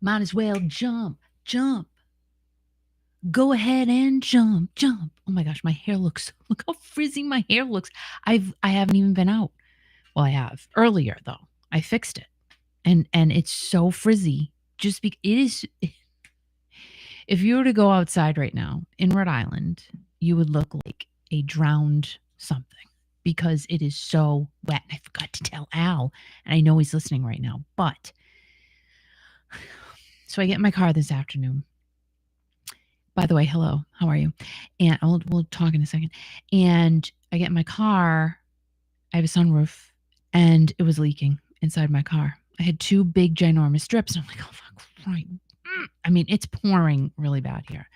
Might as well jump, jump. Go ahead and jump, jump. Oh my gosh, my hair look how frizzy my hair looks. I haven't even been out. Well, I have earlier though. I fixed it. And it's so frizzy. It is if you were to go outside right now in Rhode Island, you would look like a drowned something because it is so wet. I forgot to tell Al, and I know he's listening right now, but so I get in my car this afternoon. By the way, hello, how are you? And we'll talk in a second. And I get in my car. I have a sunroof, and it was leaking inside my car. I had two big, ginormous drips, and I'm like, oh fuck, right. I mean, it's pouring really bad here.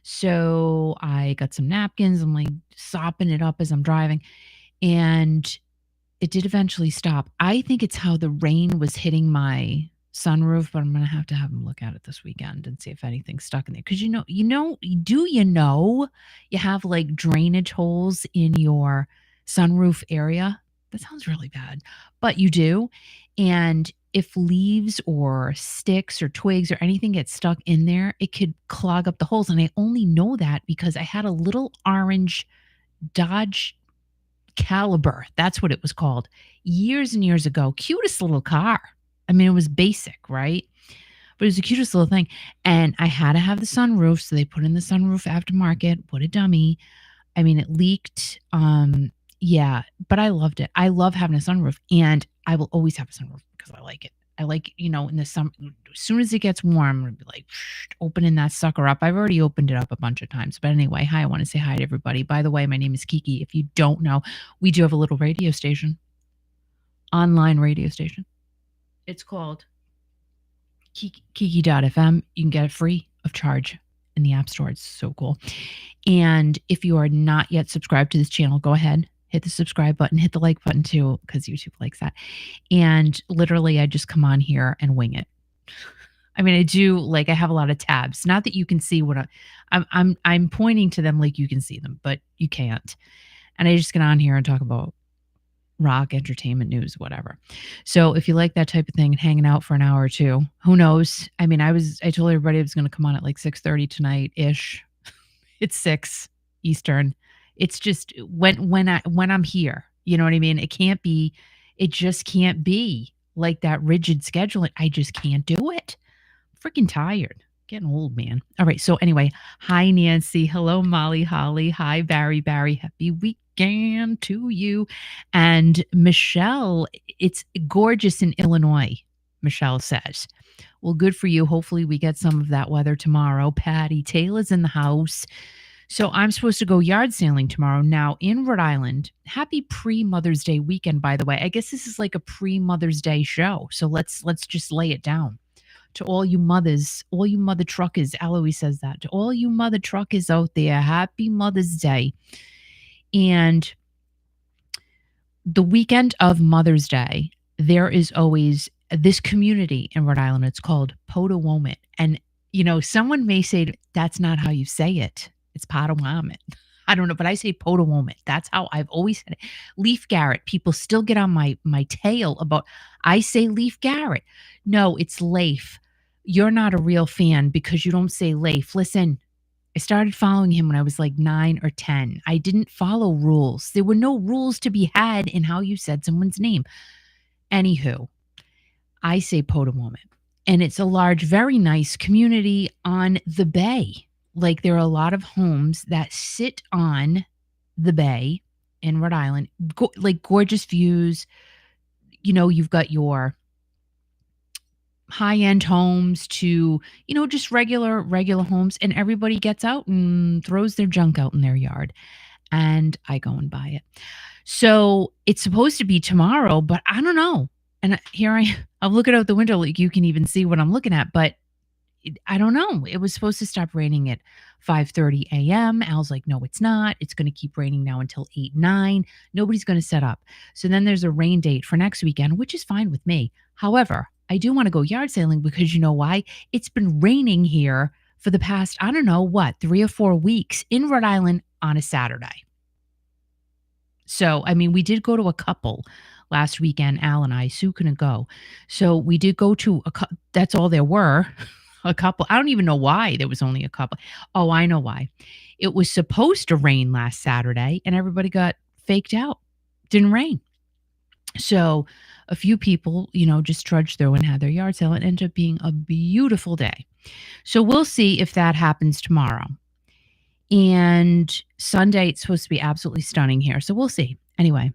So I got some napkins. I'm like sopping it up as I'm driving, and it did eventually stop. I think it's how the rain was hitting my sunroof, but I'm gonna have to have them look at it this weekend and see if anything's stuck in there. Because you have like drainage holes in your sunroof area? That sounds really bad, but you do. And if leaves or sticks or twigs or anything gets stuck in there, it could clog up the holes. And I only know that because I had a little orange Dodge Caliber. That's what it was called years and years ago. Cutest little car. I mean, it was basic, right? But it was the cutest little thing. And I had to have the sunroof. So they put in the sunroof aftermarket. What a dummy. I mean, it leaked. Yeah, but I loved it. I love having a sunroof, and I will always have a sunroof because I like it. I like, in the summer, as soon as it gets warm, I'm going to be like, opening that sucker up. I've already opened it up a bunch of times. But anyway, hi, I want to say hi to everybody. By the way, my name is Kiki. If you don't know, we do have a little radio station, online radio station. It's called Kiki.fm. You can get it free of charge in the App Store. It's so cool. And if you are not yet subscribed to this channel, go ahead, hit the subscribe button, hit the like button too, because YouTube likes that. And literally, I just come on here and wing it. I mean, I do, like, I have a lot of tabs. Not that you can see what I'm pointing to them like you can see them, but you can't. And I just get on here and talk about rock, entertainment, news, whatever. So if you like that type of thing and hanging out for an hour or two, who knows? I mean, I told everybody I was going to come on at like 6:30 tonight-ish. It's 6 Eastern. It's just when I'm here, you know what I mean? It just can't be like that rigid scheduling. I just can't do it. I'm freaking tired. Getting old, man. All right. So anyway, hi Nancy. Hello, Molly Holly. Hi, Barry. Happy weekend to you. And Michelle, it's gorgeous in Illinois, Michelle says. Well, good for you. Hopefully we get some of that weather tomorrow. Patty Taylor's in the house. So I'm supposed to go yard sailing tomorrow. Now in Rhode Island, happy pre-Mother's Day weekend, by the way. I guess this is like a pre-Mother's Day show. So let's just lay it down. To all you mothers, all you mother truckers, Eloise says that. To all you mother truckers out there, happy Mother's Day. And the weekend of Mother's Day, there is always this community in Rhode Island. It's called Potomit. And, someone may say, that's not how you say it. It's Potomit. I don't know, but I say Potomit. That's how I've always said it. Leaf Garrett. People still get on my tail about, I say Leaf Garrett. No, it's Leif. You're not a real fan because you don't say Leif. Listen, I started following him when I was like 9 or 10. I didn't follow rules. There were no rules to be had in how you said someone's name. Anywho, I say Potomit. And it's a large, very nice community on the bay. Like there are a lot of homes that sit on the bay in Rhode Island, like gorgeous views. You've got your high-end homes to, just regular homes, and everybody gets out and throws their junk out in their yard. And I go and buy it. So it's supposed to be tomorrow, but I don't know. And here I'm looking out the window, like you can even see what I'm looking at, but I don't know. It was supposed to stop raining at 5:30 a.m. Al's like, no, it's not. It's going to keep raining now until 8, 9. Nobody's going to set up. So then there's a rain date for next weekend, which is fine with me. However, I do want to go yard sailing because you know why? It's been raining here for the past, 3 or 4 weeks in Rhode Island on a Saturday. So, I mean, we did go to a couple last weekend. Al and I, Sue couldn't go. So we did go to that's all there were. A couple. I don't even know why there was only a couple. Oh, I know why. It was supposed to rain last Saturday and everybody got faked out. Didn't rain. So a few people, just trudged through and had their yard sale. It ended up being a beautiful day. So we'll see if that happens tomorrow. And Sunday, it's supposed to be absolutely stunning here. So we'll see. Anyway,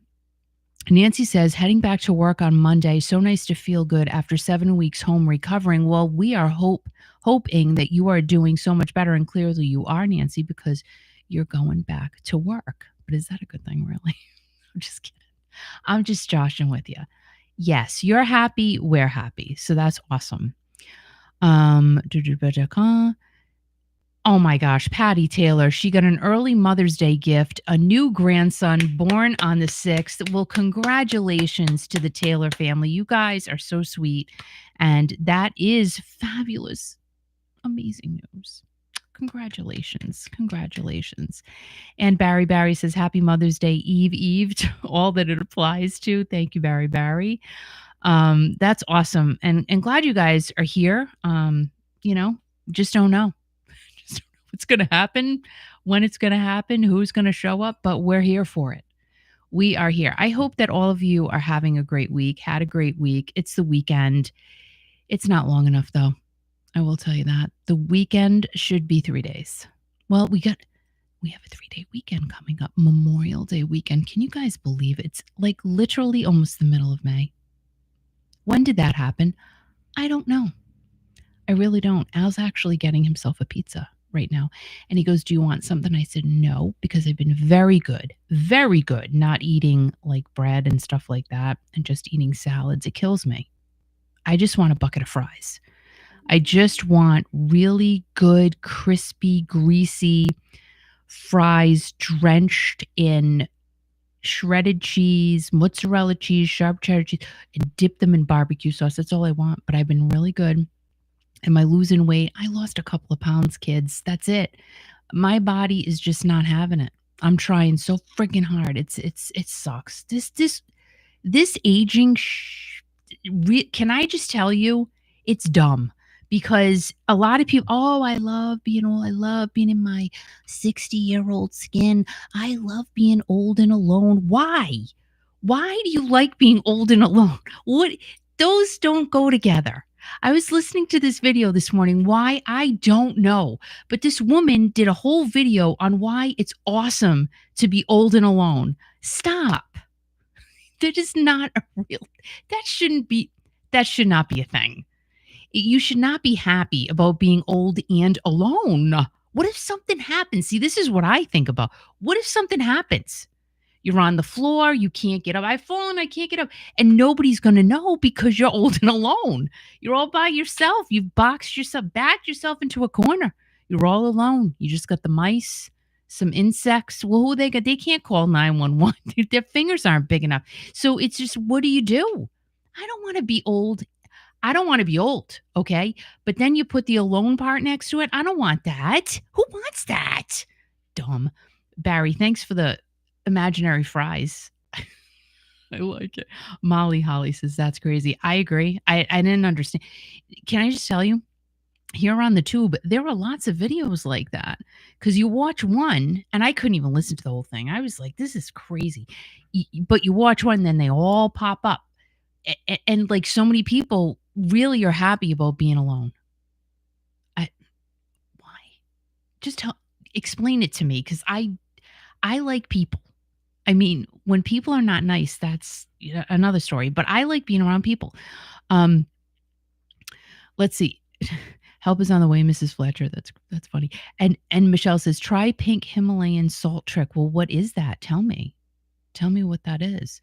Nancy says, heading back to work on Monday. So nice to feel good after 7 weeks home recovering. Well, we are hoping that you are doing so much better. And clearly you are, Nancy, because you're going back to work. But is that a good thing, really? I'm just kidding. I'm just joshing with you. Yes, you're happy. We're happy. So that's awesome. Oh my gosh, Patty Taylor. She got an early Mother's Day gift, a new grandson born on the 6th. Well, congratulations to the Taylor family. You guys are so sweet. And that is fabulous. Amazing news. Congratulations. Congratulations. And Barry says, happy Mother's Day, Eve, to all that it applies to. Thank you, Barry. That's awesome. And glad you guys are here. Just don't know. What's going to happen, when it's going to happen, who's going to show up, but we're here for it. We are here. I hope that all of you are having a great week, had a great week. It's the weekend. It's not long enough, though. I will tell you that. The weekend should be 3 days. Well, we have a 3-day weekend coming up, Memorial Day weekend. Can you guys believe it? It's like literally almost the middle of May. When did that happen? I don't know. I really don't. Al's actually getting himself a pizza right now. And he goes, do you want something? I said, no, because I've been very good, not eating like bread and stuff like that and just eating salads. It kills me. I just want a bucket of fries. I just want really good, crispy, greasy fries drenched in shredded cheese, mozzarella cheese, sharp cheddar cheese, and dip them in barbecue sauce. That's all I want. But I've been really good. Am I losing weight? I lost a couple of pounds, kids. That's it. My body is just not having it. I'm trying so freaking hard. It sucks. This aging. Can I just tell you, it's dumb. Because a lot of people, I love being old. I love being in my 60-year-old skin. I love being old and alone. Why? Why do you like being old and alone? What? Those don't go together. I was listening to this video this morning. Why? I don't know. But this woman did a whole video on why it's awesome to be old and alone. Stop. That is not a real, that should not be a thing. You should not be happy about being old and alone. What if something happens? See, this is what I think about. What if something happens? You're on the floor, you can't get up. I've fallen, I can't get up. And nobody's going to know because you're old and alone. You're all by yourself. You've backed yourself into a corner. You're all alone. You just got the mice, some insects. Well, who they got? They can't call 911. Their fingers aren't big enough. So it's just, what do you do? I don't want to be old. I don't want to be old, okay? But then you put the alone part next to it. I don't want that. Who wants that? Dumb. Barry, thanks for the imaginary fries. I like it. Molly Holly says, that's crazy. I agree. I didn't understand. Can I just tell you? Here on the tube, there are lots of videos like that. Because you watch one, and I couldn't even listen to the whole thing. I was like, this is crazy. But you watch one, then they all pop up. And like so many people really are happy about being alone. Why? Just explain it to me, because I like people. I mean, when people are not nice, that's another story. But I like being around people. Let's see. Help is on the way, Mrs. Fletcher. That's funny. And Michelle says, try pink Himalayan salt trick. Well, what is that? Tell me what that is.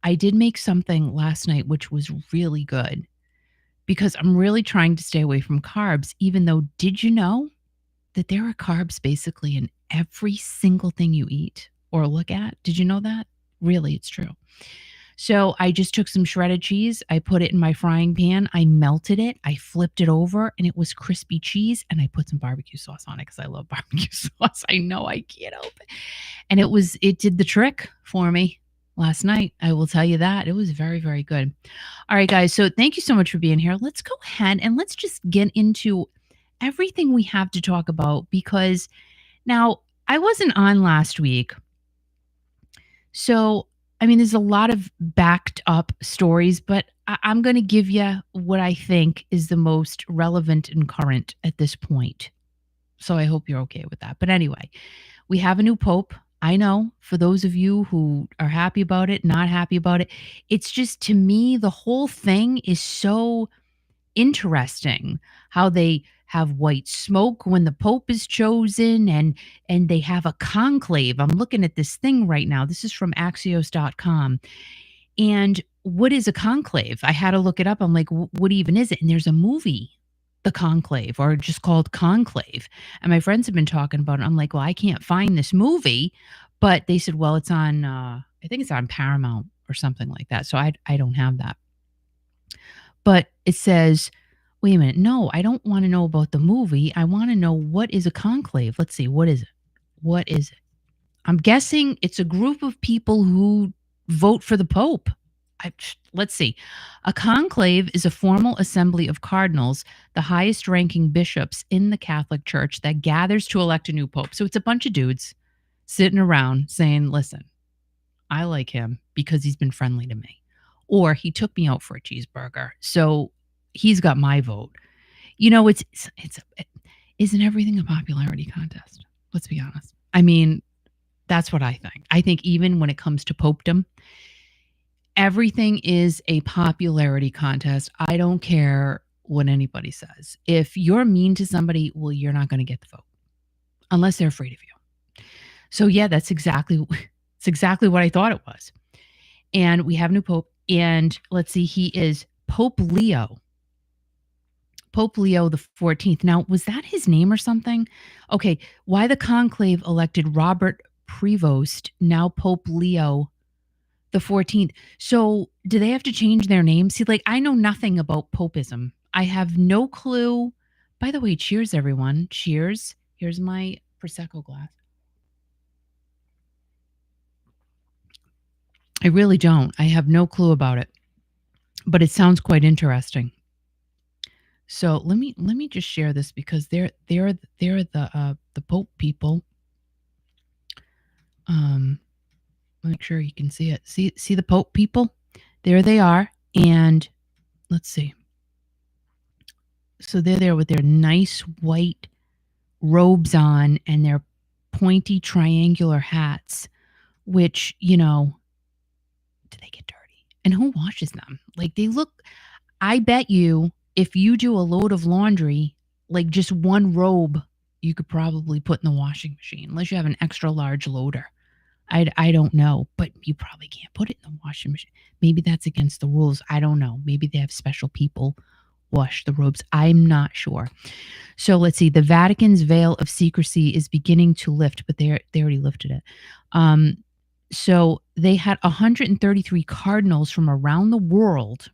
I did make something last night, which was really good because I'm really trying to stay away from carbs, even though, did you know that there are carbs basically in every single thing you eat or look at? Did you know that? Really, it's true. So I just took some shredded cheese. I put it in my frying pan. I melted it. I flipped it over and it was crispy cheese. And I put some barbecue sauce on it because I love barbecue sauce. I know, I can't help it. And it did the trick for me. last night. I will tell you that. It was very, very good. All right, guys. So thank you so much for being here. Let's go ahead and let's just get into everything we have to talk about because now I wasn't on last week. So, I mean, there's a lot of backed up stories, but I'm going to give you what I think is the most relevant and current at this point. So I hope you're okay with that. But anyway, we have a new pope. I know for those of you who are happy about it, not happy about it, it's just to me, the whole thing is so interesting how they have white smoke when the pope is chosen and they have a conclave. I'm looking at this thing right now. This is from axios.com. And what is a conclave? I had to look it up. I'm like, what even is it? And there's a movie, The Conclave, or just called Conclave. And my friends have been talking about it. I'm like, well, I can't find this movie. But they said, well, it's on, I think it's on Paramount or something like that. So I don't have that. But it says, wait a minute, no, I don't want to know about the movie. I want to know what is a conclave. Let's see, what is it? What is it? I'm guessing it's a group of people who vote for the Pope. Let's see. A conclave is a formal assembly of cardinals, the highest ranking bishops in the Catholic Church, that gathers to elect a new Pope. So it's a bunch of dudes sitting around saying, listen, I like him because he's been friendly to me. Or he took me out for a cheeseburger. So he's got my vote. You know, isn't everything a popularity contest? Let's be honest. I mean, that's what I think. I think even when it comes to popedom, everything is a popularity contest. I don't care what anybody says. If you're mean to somebody, well, you're not going to get the vote unless they're afraid of you. So yeah, that's exactly what I thought it was. And we have a new pope. And let's see, he is Pope Leo. Pope Leo the 14th. Now, was that his name or something? Okay, why the conclave elected Robert Prevost, now Pope Leo the 14th. So, do they have to change their name? See, like, I know nothing about popism. I have no clue. By the way, cheers, everyone. Cheers. Here's my Prosecco glass. I really don't. I have no clue about it. But it sounds quite interesting. So let me just share this because they're the Pope people. Make sure you can see it. See the Pope people? There they are. And let's see. So they're there with their nice white robes on and their pointy triangular hats, which, you know, do they get dirty? And who washes them? Like, they look, I bet you if you do a load of laundry, like just one robe, you could probably put in the washing machine, unless you have an extra large loader. I don't know, but you probably can't put it in the washing machine. Maybe that's against the rules. I don't know. Maybe they have special people wash the robes. I'm not sure. So let's see. The Vatican's veil of secrecy is beginning to lift, but they already lifted it. So they had 133 cardinals from around the world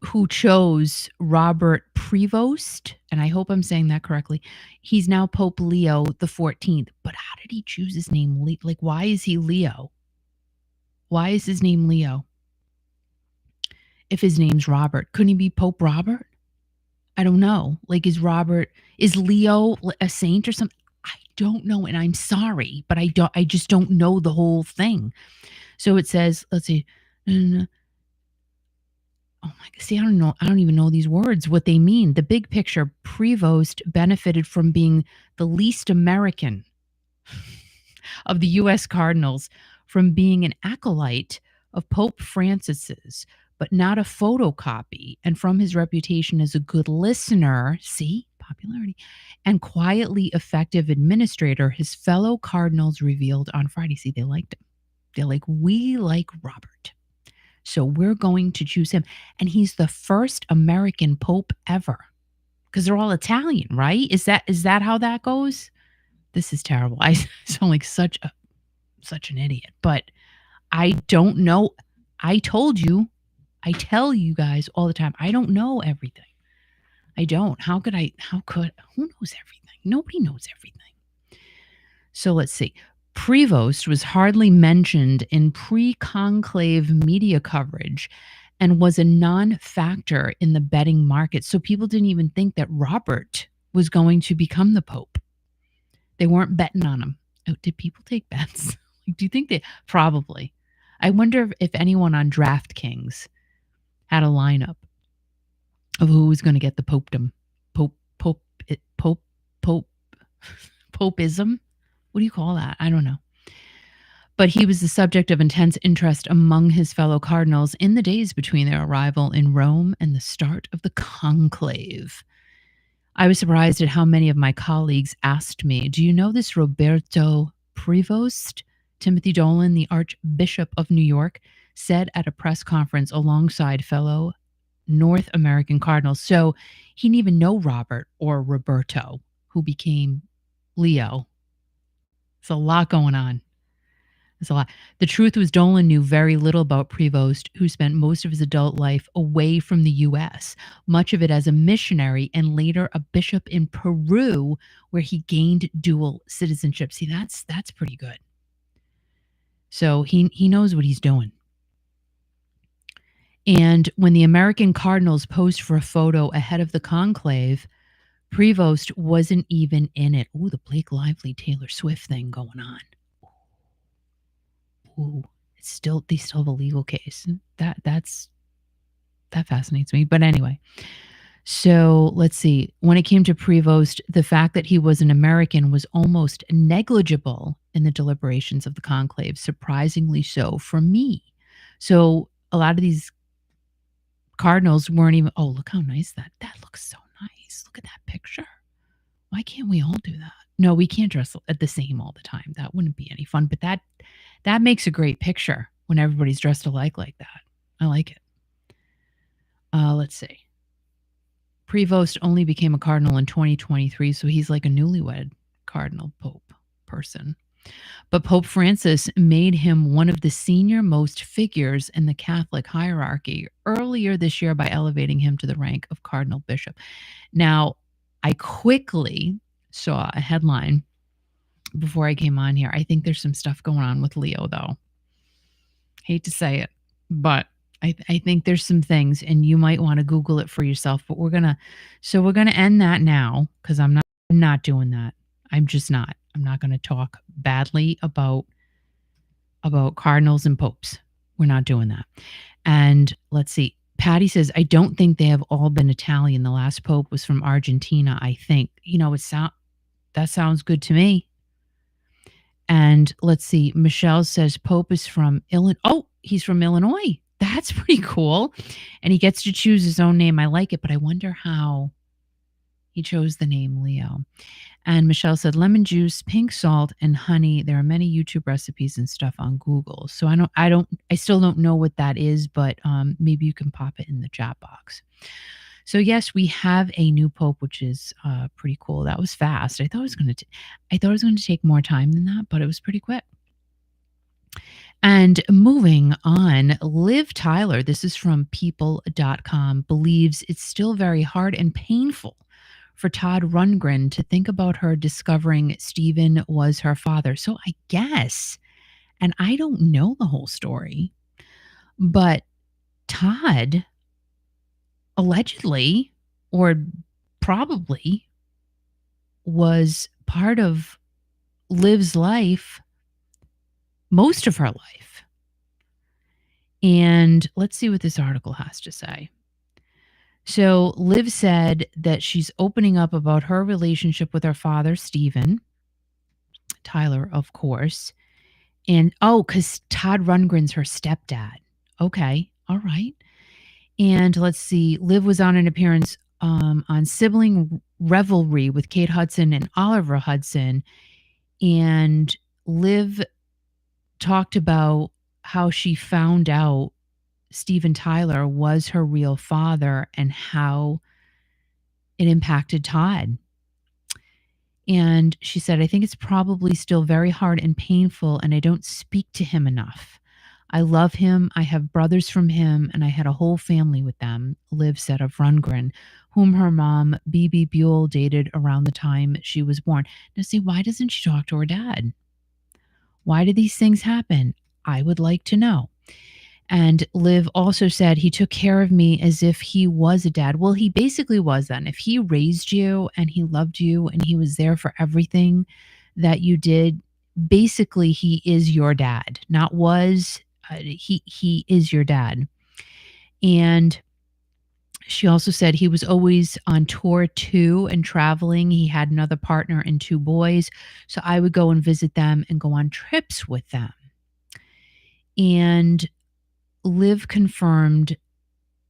who chose Robert Prevost, and I hope I'm saying that correctly. He's now Pope Leo the 14th. But how did he choose his name? Like, why is he Leo? Why is his name Leo? If his name's Robert, couldn't he be Pope Robert? I don't know. Like, is Leo a saint or something? I don't know, and I'm sorry, but I just don't know the whole thing. So it says, let's see. Oh my God. See, I don't know. I don't even know these words, what they mean. The big picture, Prevost benefited from being the least American of the U.S. Cardinals, from being an acolyte of Pope Francis's, but not a photocopy, and from his reputation as a good listener, see, popularity, and quietly effective administrator, his fellow cardinals revealed on Friday. See, they liked him. They're like, we like Robert. So we're going to choose him. And he's the first American pope ever. Because they're all Italian, right? Is that how that goes? This is terrible. I sound like such an idiot. But I don't know. I tell you guys all the time, I don't know everything. I don't. Who knows everything? Nobody knows everything. So let's see. Prevost was hardly mentioned in pre-conclave media coverage and was a non-factor in the betting market. So people didn't even think that Robert was going to become the Pope. They weren't betting on him. Oh, did people take bets? Do you think they probably? I wonder if anyone on DraftKings had a lineup of who was going to get the popedom. Popeism? What do you call that? I don't know. But he was the subject of intense interest among his fellow cardinals in the days between their arrival in Rome and the start of the conclave. I was surprised at how many of my colleagues asked me, "Do you know this Roberto Prevost?" Timothy Dolan, the Archbishop of New York, said at a press conference alongside fellow North American cardinals. So he didn't even know Robert or Roberto, who became Leo. There's a lot going on. There's a lot. The truth was Dolan knew very little about Prevost, who spent most of his adult life away from the U.S., much of it as a missionary and later a bishop in Peru, where he gained dual citizenship. See, that's pretty good. So he knows what he's doing. And when the American Cardinals posed for a photo ahead of the conclave, Prevost wasn't even in it. Ooh, the Blake Lively Taylor Swift thing going on. Ooh, they still have a legal case. That fascinates me. But anyway, so let's see. When it came to Prevost, the fact that he was an American was almost negligible in the deliberations of the conclave, surprisingly so for me. So a lot of these cardinals weren't even, oh, look how nice that looks so nice. Look at that picture. Why can't we all do that? No, we can't dress at the same all the time. That wouldn't be any fun. But that makes a great picture when everybody's dressed alike like that. I like it. Let's see. Prevost only became a cardinal in 2023, so he's like a newlywed cardinal pope person. But Pope Francis made him one of the senior-most figures in the Catholic hierarchy earlier this year by elevating him to the rank of cardinal bishop. Now, I quickly saw a headline before I came on here. I think there's some stuff going on with Leo, though. Hate to say it, but I think there's some things, and you might want to Google it for yourself. But we're gonna end that now because I'm not doing that. I'm just not. I'm not going to talk badly about cardinals and popes. We're not doing that. And let's see. Patty says, I don't think they have all been Italian. The last pope was from Argentina, I think. That sounds good to me. And let's see. Michelle says Pope is from Illinois. Oh, he's from Illinois. That's pretty cool. And he gets to choose his own name. I like it, but I wonder how he chose the name Leo. And Michelle said lemon juice, pink salt, and honey. There are many YouTube recipes and stuff on Google. So I still don't know what that is, but maybe you can pop it in the chat box. So yes, we have a new pope, which is pretty cool. That was fast. I thought it was going to take more time than that, but it was pretty quick. And moving on, Liv Tyler, this is from people.com, believes it's still very hard and painful for Todd Rundgren to think about her discovering Stephen was her father. So I guess, and I don't know the whole story, but Todd allegedly or probably was part of Liv's life, most of her life. And let's see what this article has to say. So Liv said that she's opening up about her relationship with her father, Stephen Tyler, of course. And because Todd Rundgren's her stepdad. Okay, all right. And let's see, Liv was on an appearance on Sibling Revelry with Kate Hudson and Oliver Hudson. And Liv talked about how she found out Stephen Tyler was her real father and how it impacted Todd. And she said, I think it's probably still very hard and painful, and I don't speak to him enough. I love him. I have brothers from him, and I had a whole family with them, Liv said of Rundgren, whom her mom, B.B. Buell, dated around the time she was born. Now, see, why doesn't she talk to her dad? Why did these things happen? I would like to know. And Liv also said he took care of me as if he was a dad. Well, he basically was then. If he raised you and he loved you and he was there for everything that you did, basically he is your dad. Not was, he is your dad. And she also said he was always on tour too and traveling. He had another partner and 2 boys. So I would go and visit them and go on trips with them. And Liv confirmed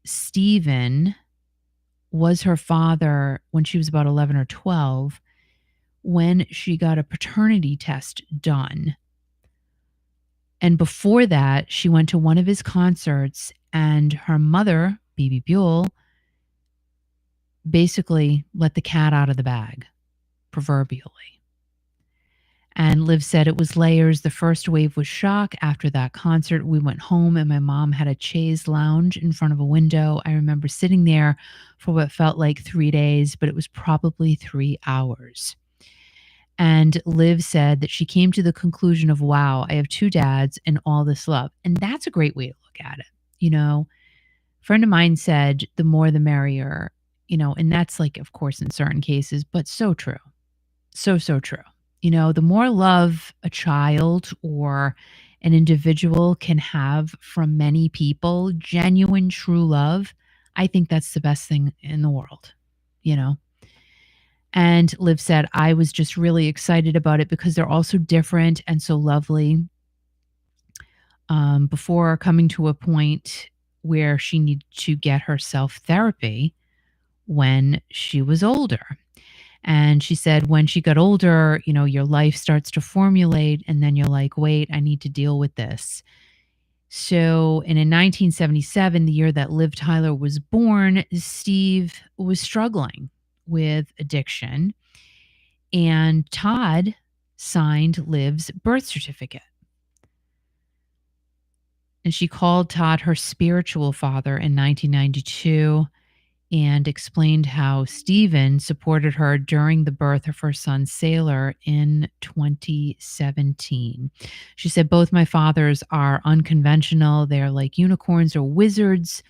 Stephen was her father when she was about 11 or 12 when she got a paternity test done. And before that, she went to one of his concerts and her mother, Bibi Buell, basically let the cat out of the bag, proverbially. And Liv said it was layers. The first wave was shock. After that concert, we went home and my mom had a chaise lounge in front of a window. I remember sitting there for what felt like 3 days, but it was probably 3 hours. And Liv said that she came to the conclusion of, wow, I have 2 dads and all this love. And that's a great way to look at it. You know, a friend of mine said, the more the merrier, you know, and that's like, of course, in certain cases, but so true. So true. You know, the more love a child or an individual can have from many people, genuine, true love, I think that's the best thing in the world, you know? And Liv said, I was just really excited about it because they're all so different and so lovely. Before coming to a point where she needed to get herself therapy when she was older. And she said, when she got older, you know, your life starts to formulate, and then you're like, wait, I need to deal with this. So, and in 1977, the year that Liv Tyler was born, Steve was struggling with addiction, and Todd signed Liv's birth certificate. And she called Todd her spiritual father in 1992 and explained how Stephen supported her during the birth of her son Sailor in 2017. She said, both my fathers are unconventional. They're like unicorns or wizards.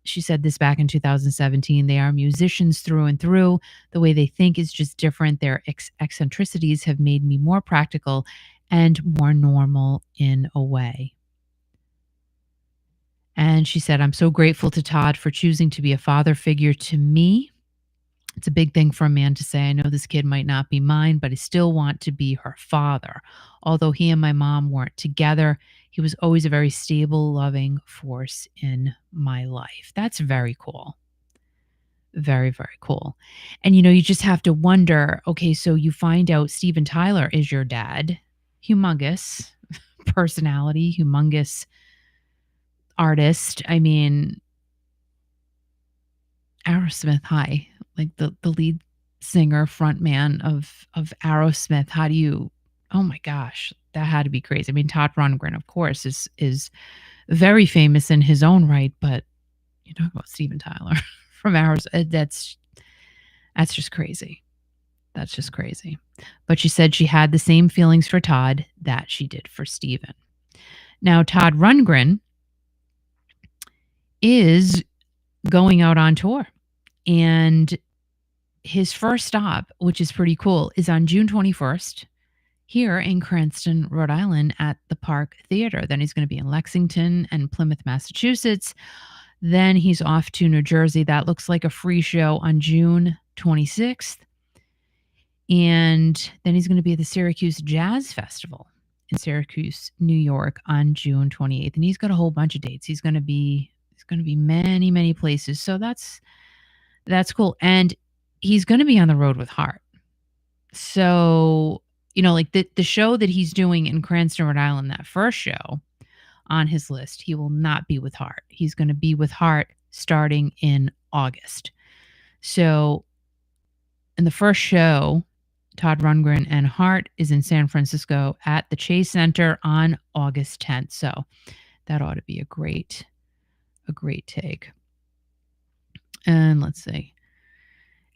She said this back in 2017. They are musicians through and through. The way they think is just different. Their eccentricities have made me more practical and more normal in a way. And she said, I'm so grateful to Todd for choosing to be a father figure to me. It's a big thing for a man to say, I know this kid might not be mine, but I still want to be her father. Although he and my mom weren't together, he was always a very stable, loving force in my life. That's very cool. Very, very cool. And, you know, you just have to wonder, okay, so you find out Steven Tyler is your dad. Humongous personality, humongous artist. I mean, Aerosmith, hi, like the lead singer, frontman of Aerosmith. How do you? Oh my gosh, that had to be crazy. I mean, Todd Rundgren, of course, is very famous in his own right, but you talk about Steven Tyler from Aerosmith. That's just crazy. That's just crazy. But she said she had the same feelings for Todd that she did for Steven. Now, Todd Rundgren is going out on tour. And his first stop, which is pretty cool, is on June 21st here in Cranston, Rhode Island at the Park Theater. Then he's going to be in Lexington and Plymouth, Massachusetts. Then he's off to New Jersey. That looks like a free show on June 26th. And then he's going to be at the Syracuse Jazz Festival in Syracuse, New York on June 28th. And he's got a whole bunch of dates. He's going to be many, many places. So that's cool. And he's going to be on the road with Heart. So, you know, like the show that he's doing in Cranston, Rhode Island, that first show on his list, he will not be with Heart. He's going to be with Heart starting in August. So in the first show, Todd Rundgren and Heart is in San Francisco at the Chase Center on August 10th. So that ought to be a great take. And let's see.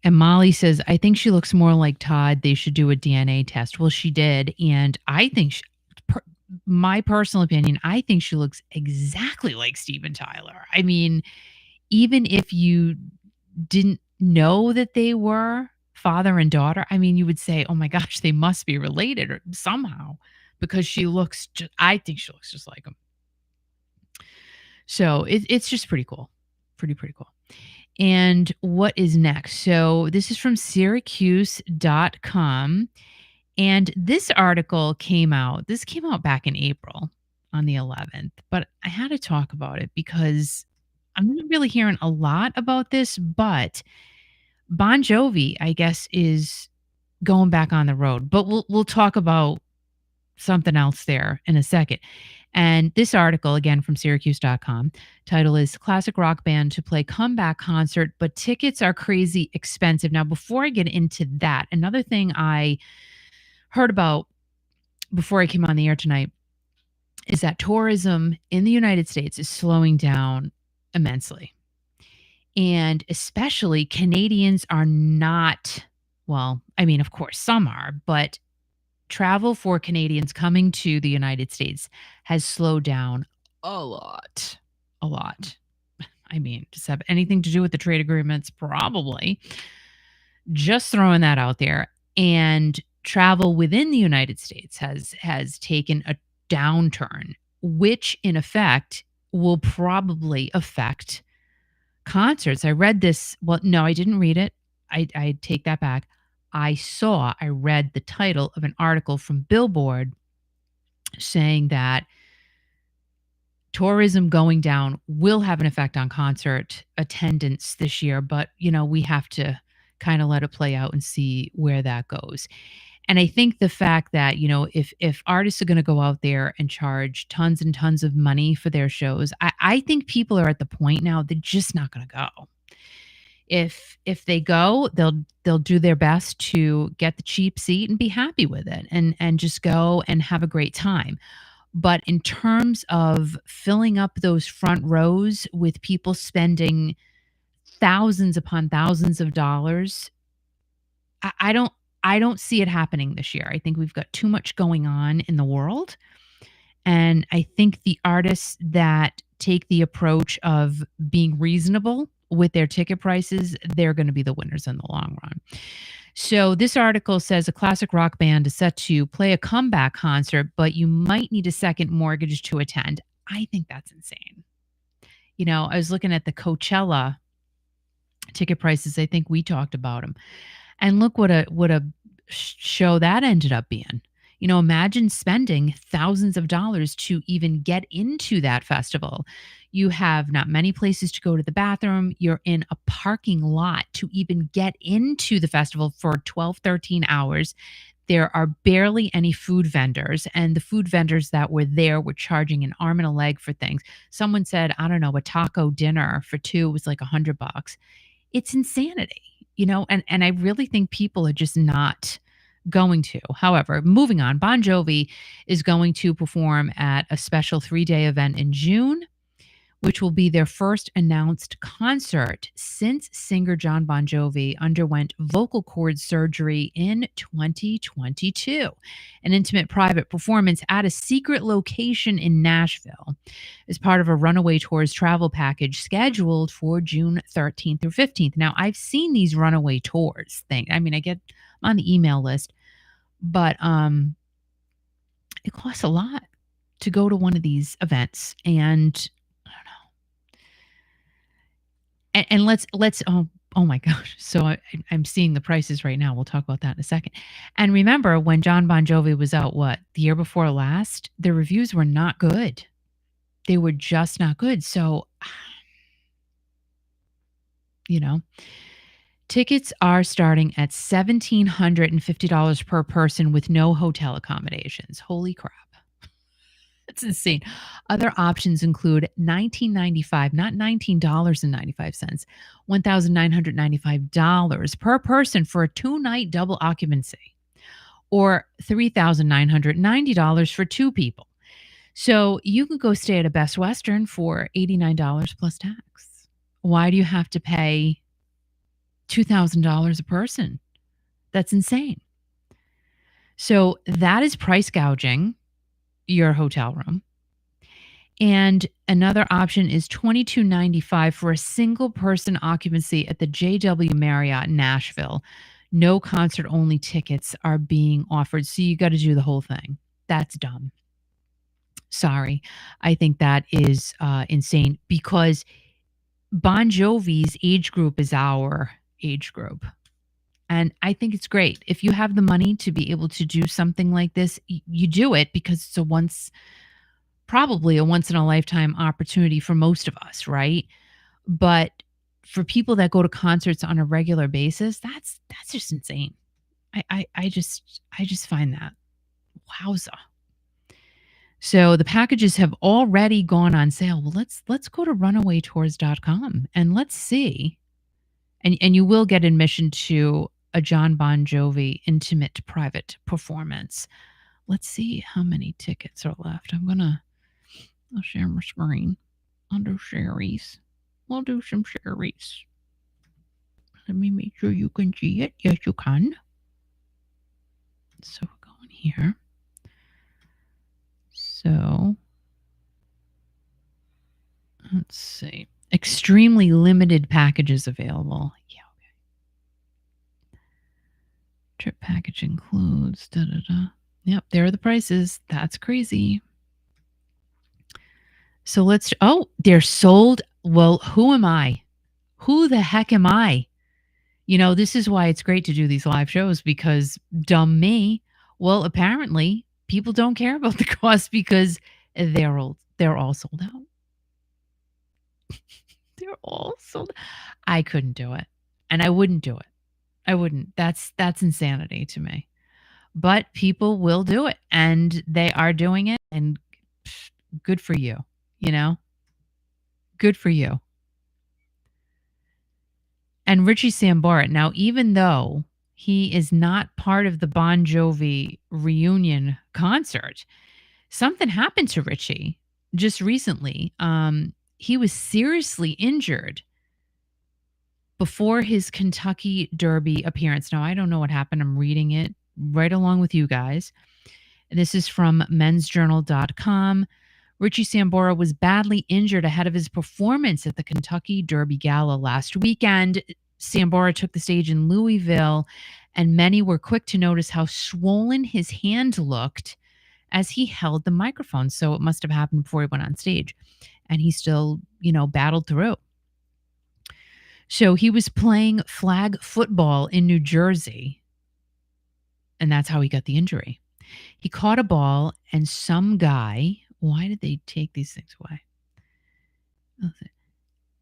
And Molly says, I think she looks more like Todd. They should do a DNA test. Well, she did. And I think, my personal opinion, I think she looks exactly like Steven Tyler. I mean, even if you didn't know that they were father and daughter, I mean, you would say, "Oh my gosh, they must be related or somehow," because I think she looks just like him. So it's just pretty cool. Pretty cool. And what is next? So this is from Syracuse.com. And this article came out. This came out back in April on the 11th, but I had to talk about it because I'm not really hearing a lot about this, but Bon Jovi, I guess, is going back on the road. But we'll talk about something else there in a second. And this article, again from Syracuse.com, title is Classic Rock Band to Play Comeback Concert, but Tickets Are Crazy Expensive. Now, before I get into that, another thing I heard about before I came on the air tonight is that tourism in the United States is slowing down immensely. And especially Canadians are not, well, I mean, of course, some are, but travel for Canadians coming to the United States has slowed down a lot. A lot. I mean, does it have anything to do with the trade agreements? Probably. Just throwing that out there. And travel within the United States has taken a downturn, which in effect will probably affect concerts. I read this. Well, no, I didn't read it. I take that back. I read the title of an article from Billboard saying that tourism going down will have an effect on concert attendance this year, but we have to kind of let it play out and see where that goes. And I think the fact that, if artists are going to go out there and charge tons and tons of money for their shows, I think people are at the point now they're just not going to go. If they go, they'll do their best to get the cheap seat and be happy with it and just go and have a great time. But in terms of filling up those front rows with people spending thousands upon thousands of dollars, I don't see it happening this year. I think we've got too much going on in the world. And I think the artists that take the approach of being reasonable with their ticket prices, they're going to be the winners in the long run. So this article says a classic rock band is set to play a comeback concert, but you might need a second mortgage to attend. I think that's insane. I was looking at the Coachella ticket prices. I think we talked about them. And look what a show that ended up being. Imagine spending thousands of dollars to even get into that festival. You have not many places to go to the bathroom. You're in a parking lot to even get into the festival for 12, 13 hours. There are barely any food vendors, and the food vendors that were there were charging an arm and a leg for things. Someone said, I don't know, a taco dinner for two was like $100. It's insanity, and I really think people are just not going to. However, moving on, Bon Jovi is going to perform at a special 3-day event in June, which will be their first announced concert since singer John Bon Jovi underwent vocal cord surgery in 2022. An intimate private performance at a secret location in Nashville as part of a Runaway Tours travel package scheduled for June 13th through 15th. Now, I've seen these Runaway Tours thing. I mean, I'm on the email list, but it costs a lot to go to one of these events, and And let's oh my gosh. So I'm seeing the prices right now. We'll talk about that in a second. And remember when John Bon Jovi was out, the year before last, the reviews were not good. They were just not good. So, tickets are starting at $1,750 per person with no hotel accommodations. Holy crap. That's insane. Other options include $19.95, not $19.95, $1,995 per person for a 2-night double occupancy, or $3,990 for two people. So you could go stay at a Best Western for $89 plus tax. Why do you have to pay $2,000 a person? That's insane. So that is price gouging. your hotel room. And another option is $22.95 for a single person occupancy at the JW Marriott Nashville. No concert only tickets are being offered. So you got to do the whole thing. That's dumb. Sorry. I think that is insane because Bon Jovi's age group is our age group. And I think it's great. If you have the money to be able to do something like this, you do it because it's probably a once in a lifetime opportunity for most of us, right? But for people that go to concerts on a regular basis, that's just insane. I just find that wowza. So the packages have already gone on sale. Well, let's go to runawaytours.com and let's see. And you will get admission to a John Bon Jovi intimate private performance. Let's see how many tickets are left. I'll share my screen. I'll do sharies. We'll do some sharies. Let me make sure you can see it. Yes, you can. So we're going here. So let's see. Extremely limited packages available. Yeah, okay. Trip package includes Yep, there are the prices. That's crazy. So they're sold. Well, who am I? Who the heck am I? This is why it's great to do these live shows because dumb me. Well, apparently people don't care about the cost because they're all sold out. They're all sold. I couldn't do it. And I wouldn't do it. I wouldn't. That's insanity to me. But people will do it and they are doing it and good for you, Good for you. And Richie Sambora, now even though he is not part of the Bon Jovi reunion concert, something happened to Richie just recently. He was seriously injured before his Kentucky Derby appearance. Now, I don't know what happened. I'm reading it right along with you guys. This is from mensjournal.com. Richie Sambora was badly injured ahead of his performance at the Kentucky Derby Gala last weekend. Sambora took the stage in Louisville, and many were quick to notice how swollen his hand looked as he held the microphone. So it must have happened before he went on stage, and he still, battled through. So he was playing flag football in New Jersey, and that's how he got the injury. He caught a ball, and some guy... Why did they take these things away?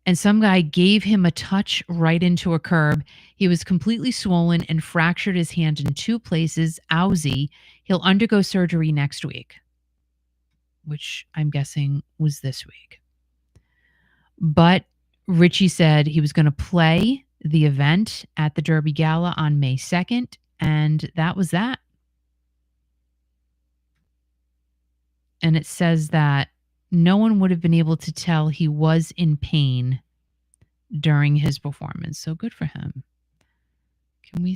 And some guy gave him a touch right into a curb. He was completely swollen and fractured his hand in 2 places. Ozzy, he'll undergo surgery next week, which I'm guessing was this week. But Richie said he was going to play the event at the Derby Gala on May 2nd, and that was that. And it says that no one would have been able to tell he was in pain during his performance. So good for him. Let me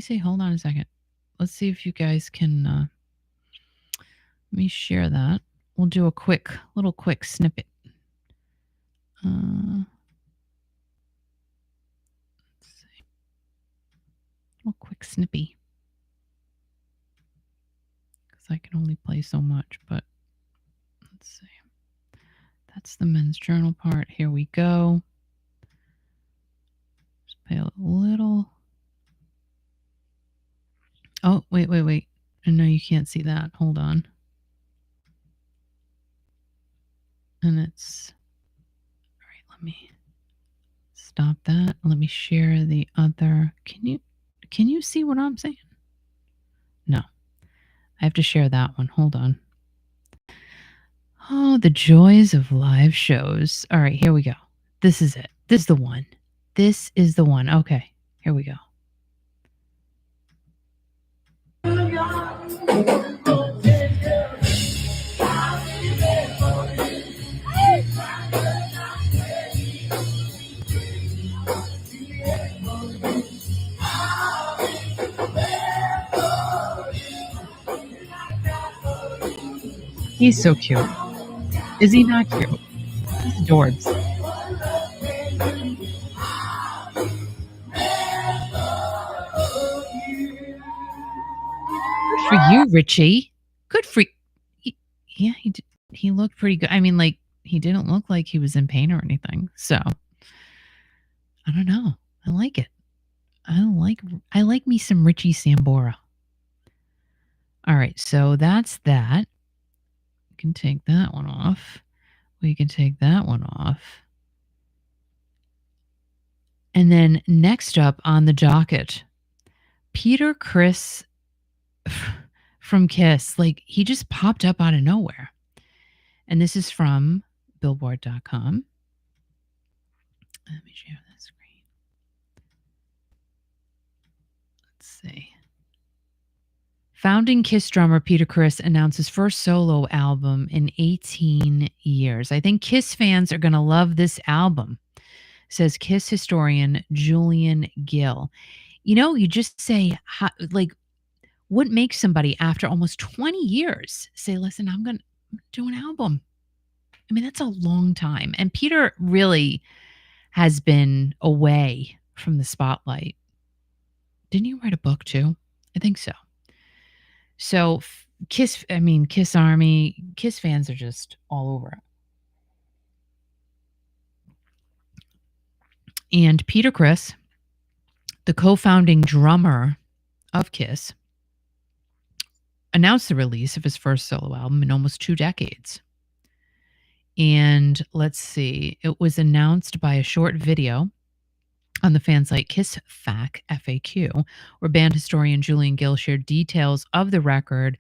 see. Hold on a second. Let's see if you guys can. Let me share that. We'll do a little quick snippet. Let's see. A little quick snippy. I can only play so much, but let's see. That's the Men's Journal part. Here we go. Just play a little. Oh, wait. I know you can't see that. Hold on. And it's... All right, let me stop that. Let me share the other... Can you see what I'm saying? No. I have to share that one. Hold on. Oh, the joys of live shows. All right, here we go. This is it. This is the one. This is the one. Okay, here we go. He's so cute. Is he not cute? He's adorbs. Good for you, Richie. Good for yeah, he did. He looked pretty good. I mean, like, he didn't look like he was in pain or anything. So I don't know. I like it. I like me some Richie Sambora. All right, so that's that. We can take that one off. We can take that one off. And then next up on the docket, Peter Criss from Kiss. Like, he just popped up out of nowhere. And this is from Billboard.com. Let me share the screen. Let's see. Founding Kiss drummer Peter Criss announced his first solo album in 18 years. I think Kiss fans are going to love this album, says Kiss historian Julian Gill. You know, you just say, what makes somebody after almost 20 years say, listen, I'm going to do an album? I mean, that's a long time. And Peter really has been away from the spotlight. Didn't you write a book too? I think so. So Kiss Army, Kiss fans are just all over it. And Peter Criss, the co-founding drummer of Kiss, announced the release of his first solo album in almost 2 decades. And let's see, it was announced by a short video on the fan site Kiss FAQ, where band historian Julian Gill shared details of the record.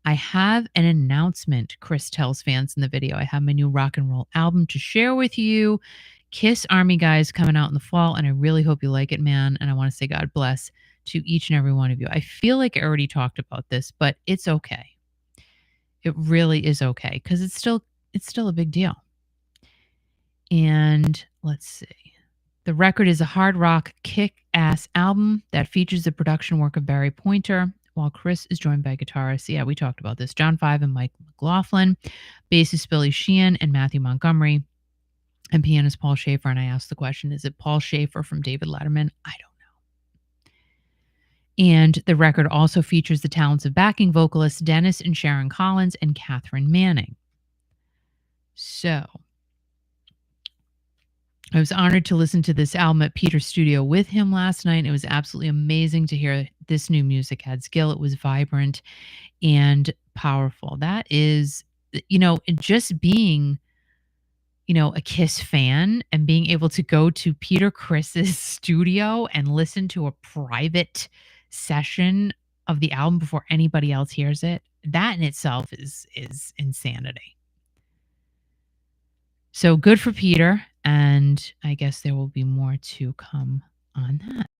I have an announcement, Criss tells fans in the video. I have my new rock and roll album to share with you. Kiss Army guys coming out in the fall, and I really hope you like it, man. And I want to say God bless to each and every one of you. I feel like I already talked about this, but it's okay. It really is okay, because it's still a big deal. And let's see. The record is a hard rock kick-ass album that features the production work of Barry Pointer, while Criss is joined by guitarists, yeah, we talked about this, John Five and Mike McLaughlin, bassist Billy Sheehan and Matthew Montgomery, and pianist Paul Schaefer. And I asked the question, is it Paul Schaefer from David Letterman? I don't know. And the record also features the talents of backing vocalists Dennis and Sharon Collins and Catherine Manning. So I was honored to listen to this album at Peter's studio with him last night. It was absolutely amazing to hear this new music had skill. It was vibrant and powerful. That is, just being, a Kiss fan and being able to go to Peter Criss's studio and listen to a private session of the album before anybody else hears it. That in itself is insanity. So good for Peter. And I guess there will be more to come on that.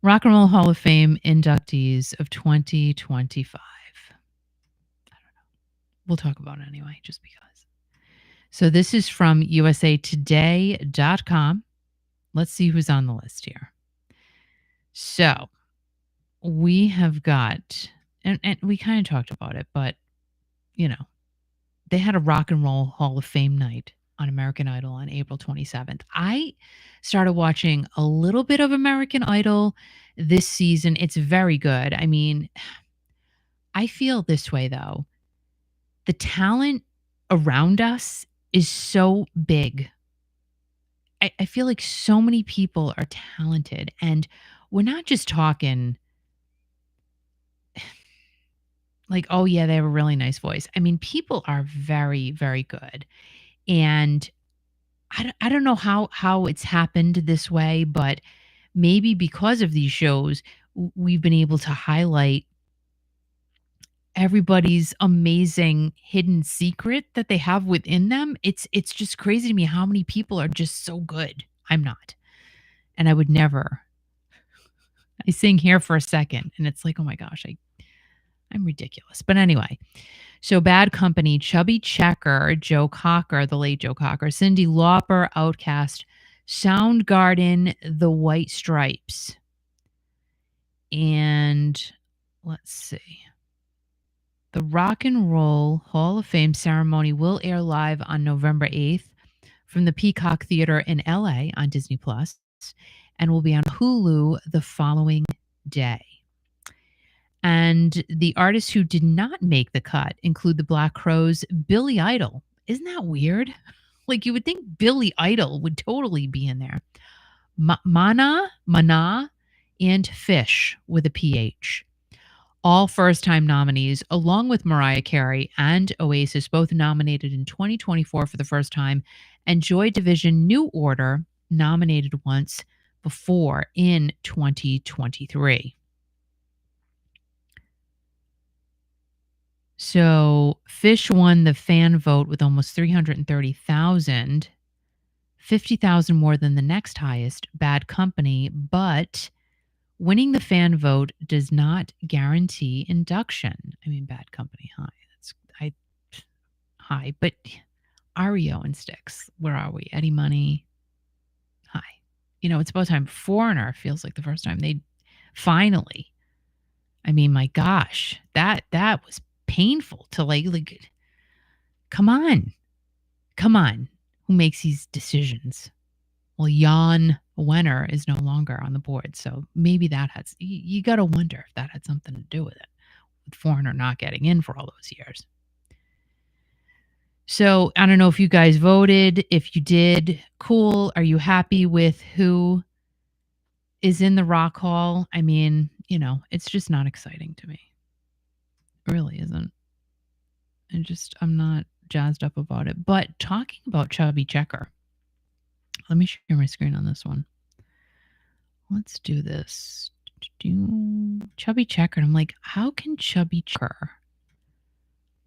Rock and Roll Hall of Fame inductees of 2025. I don't know. We'll talk about it anyway, just because. So this is from usatoday.com. Let's see who's on the list here. So we have got, and we kind of talked about it, but, they had a Rock and Roll Hall of Fame night on American Idol on April 27th. I started watching a little bit of American Idol this season. It's very good. I mean, I feel this way, though. The talent around us is so big. I feel like so many people are talented, and we're not just talking like, oh, yeah, they have a really nice voice. I mean, people are very, very good. And I don't know how it's happened this way, but maybe because of these shows, we've been able to highlight everybody's amazing hidden secret that they have within them. It's just crazy to me how many people are just so good. I'm not. And I would never. I sing here for a second, and it's like, oh my gosh, I'm ridiculous. But anyway, so Bad Company, Chubby Checker, Joe Cocker, the late Joe Cocker, Cyndi Lauper, Outkast, Soundgarden, The White Stripes. And let's see. The Rock and Roll Hall of Fame ceremony will air live on November 8th from the Peacock Theater in LA on Disney Plus and will be on Hulu the following day. And the artists who did not make the cut include the Black Crowes' Billy Idol. Isn't that weird? Like, you would think Billy Idol would totally be in there. Mana, and Fish with a PH. All first-time nominees, along with Mariah Carey and Oasis, both nominated in 2024 for the first time, and Joy Division New Order, nominated once before in 2023. So Fish won the fan vote with almost 330,000, 50,000 more than the next highest, Bad Company, but winning the fan vote does not guarantee induction. I mean, Bad Company, high, but REO and Styx, where are we? Eddie Money, high. You know, it's about time. Foreigner feels like the first time they finally. I mean, my gosh, that was painful to like come on. Who makes these decisions? Well, Jan Wenner is no longer on the board, so maybe that has, you got to wonder if that had something to do with it, with Foreigner not getting in for all those years. So I don't know if you guys voted. If you did, cool. Are you happy with who is in the Rock Hall? I mean, you know, it's just not exciting to me. It really isn't. I'm not jazzed up about it. But talking about Chubby Checker, let me share my screen on this one. Let's do this. Chubby Checker. And I'm like, how can Chubby Checker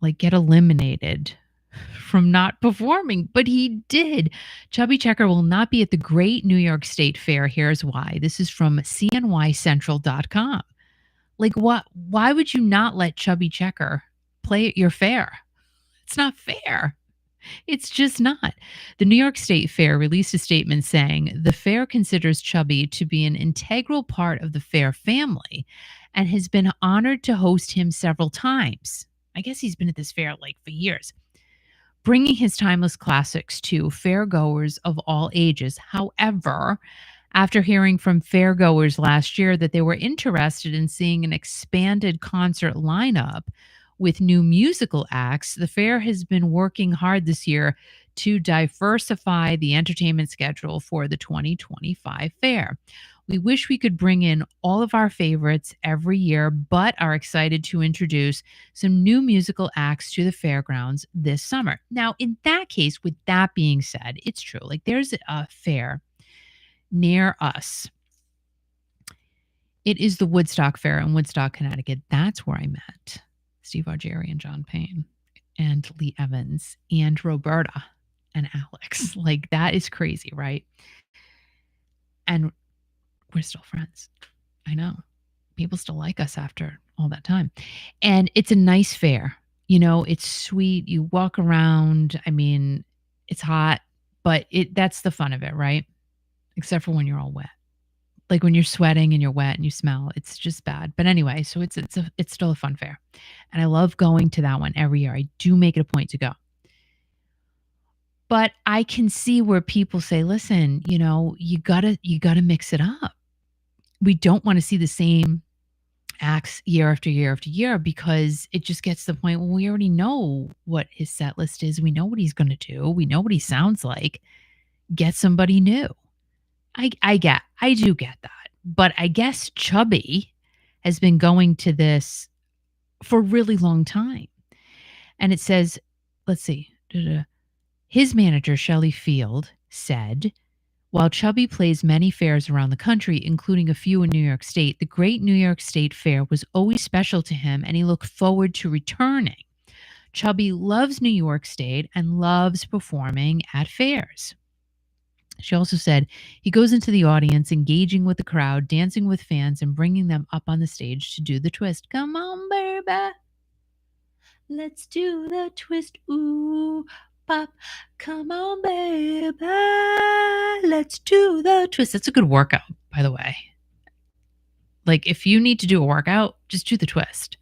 like get eliminated from not performing? But he did. Chubby Checker will not be at the Great New York State Fair. Here's why. This is from cnycentral.com. Like, what? Why would you not let Chubby Checker play at your fair? It's not fair. It's just not. The New York State Fair released a statement saying the fair considers Chubby to be an integral part of the fair family and has been honored to host him several times. I guess he's been at this fair like for years, bringing his timeless classics to fairgoers of all ages. However, after hearing from fairgoers last year that they were interested in seeing an expanded concert lineup with new musical acts, the fair has been working hard this year to diversify the entertainment schedule for the 2025 fair. We wish we could bring in all of our favorites every year, but are excited to introduce some new musical acts to the fairgrounds this summer. Now, in that case, with that being said, it's true. Like, there's a fair near us. It is the Woodstock Fair in Woodstock, Connecticut. That's where I met Steve Argeri and John Payne and Lee Evans and Roberta and Alex. Like, that is crazy, right? And we're still friends. I know. People still like us after all that time. And it's a nice fair. You know, it's sweet. You walk around. I mean, it's hot, but that's the fun of it, right? Except for when you're all wet. Like when you're sweating and you're wet and you smell, it's just bad. But anyway, so it's still a fun fair. And I love going to that one every year. I do make it a point to go. But I can see where people say, listen, you know, you gotta mix it up. We don't want to see the same acts year after year after year, because it just gets to the point where we already know what his set list is. We know what he's going to do. We know what he sounds like. Get somebody new. I do get that. But I guess Chubby has been going to this for a really long time. And it says, let's see, his manager, Shelley Field, said, while Chubby plays many fairs around the country, including a few in New York State, the Great New York State Fair was always special to him, and he looked forward to returning. Chubby loves New York State and loves performing at fairs. She also said he goes into the audience, engaging with the crowd, dancing with fans, and bringing them up on the stage to do the twist. Come on, baby. Let's do the twist. Ooh, pop. Come on, baby. Let's do the twist. That's a good workout, by the way. Like, if you need to do a workout, just do the twist.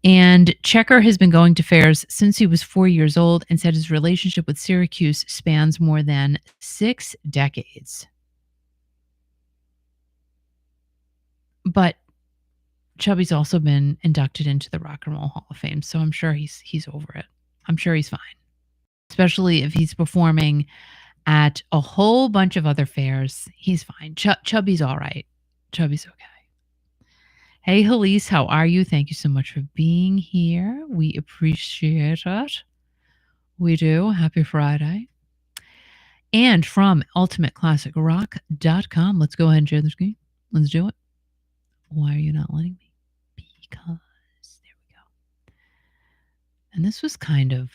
And Checker has been going to fairs since he was 4 years old and said his relationship with Syracuse spans more than 6 decades. But Chubby's also been inducted into the Rock and Roll Hall of Fame, so I'm sure he's over it. I'm sure he's fine, especially if he's performing at a whole bunch of other fairs. He's fine. Chubby's all right. Chubby's okay. Hey, Halise, how are you? Thank you so much for being here. We appreciate it. We do. Happy Friday. And from ultimateclassicrock.com, let's go ahead and share the screen. Let's do it. Why are you not letting me? Because there we go. And this was kind of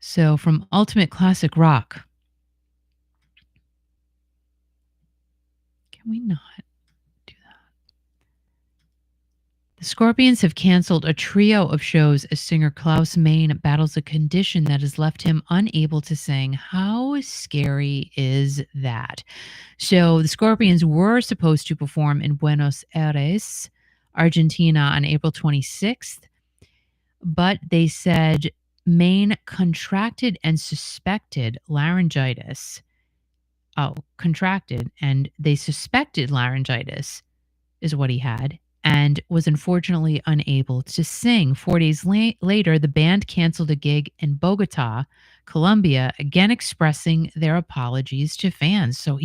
so from Ultimate Classic Rock. Can we not do that? The Scorpions have canceled a trio of shows as singer Klaus Meine battles a condition that has left him unable to sing. How scary is that? So the Scorpions were supposed to perform in Buenos Aires, Argentina on April 26th, but they said Meine contracted and suspected laryngitis. Contracted and they suspected laryngitis is what he had, and was unfortunately unable to sing. 4 days later, the band canceled a gig in Bogota, Colombia, again expressing their apologies to fans. So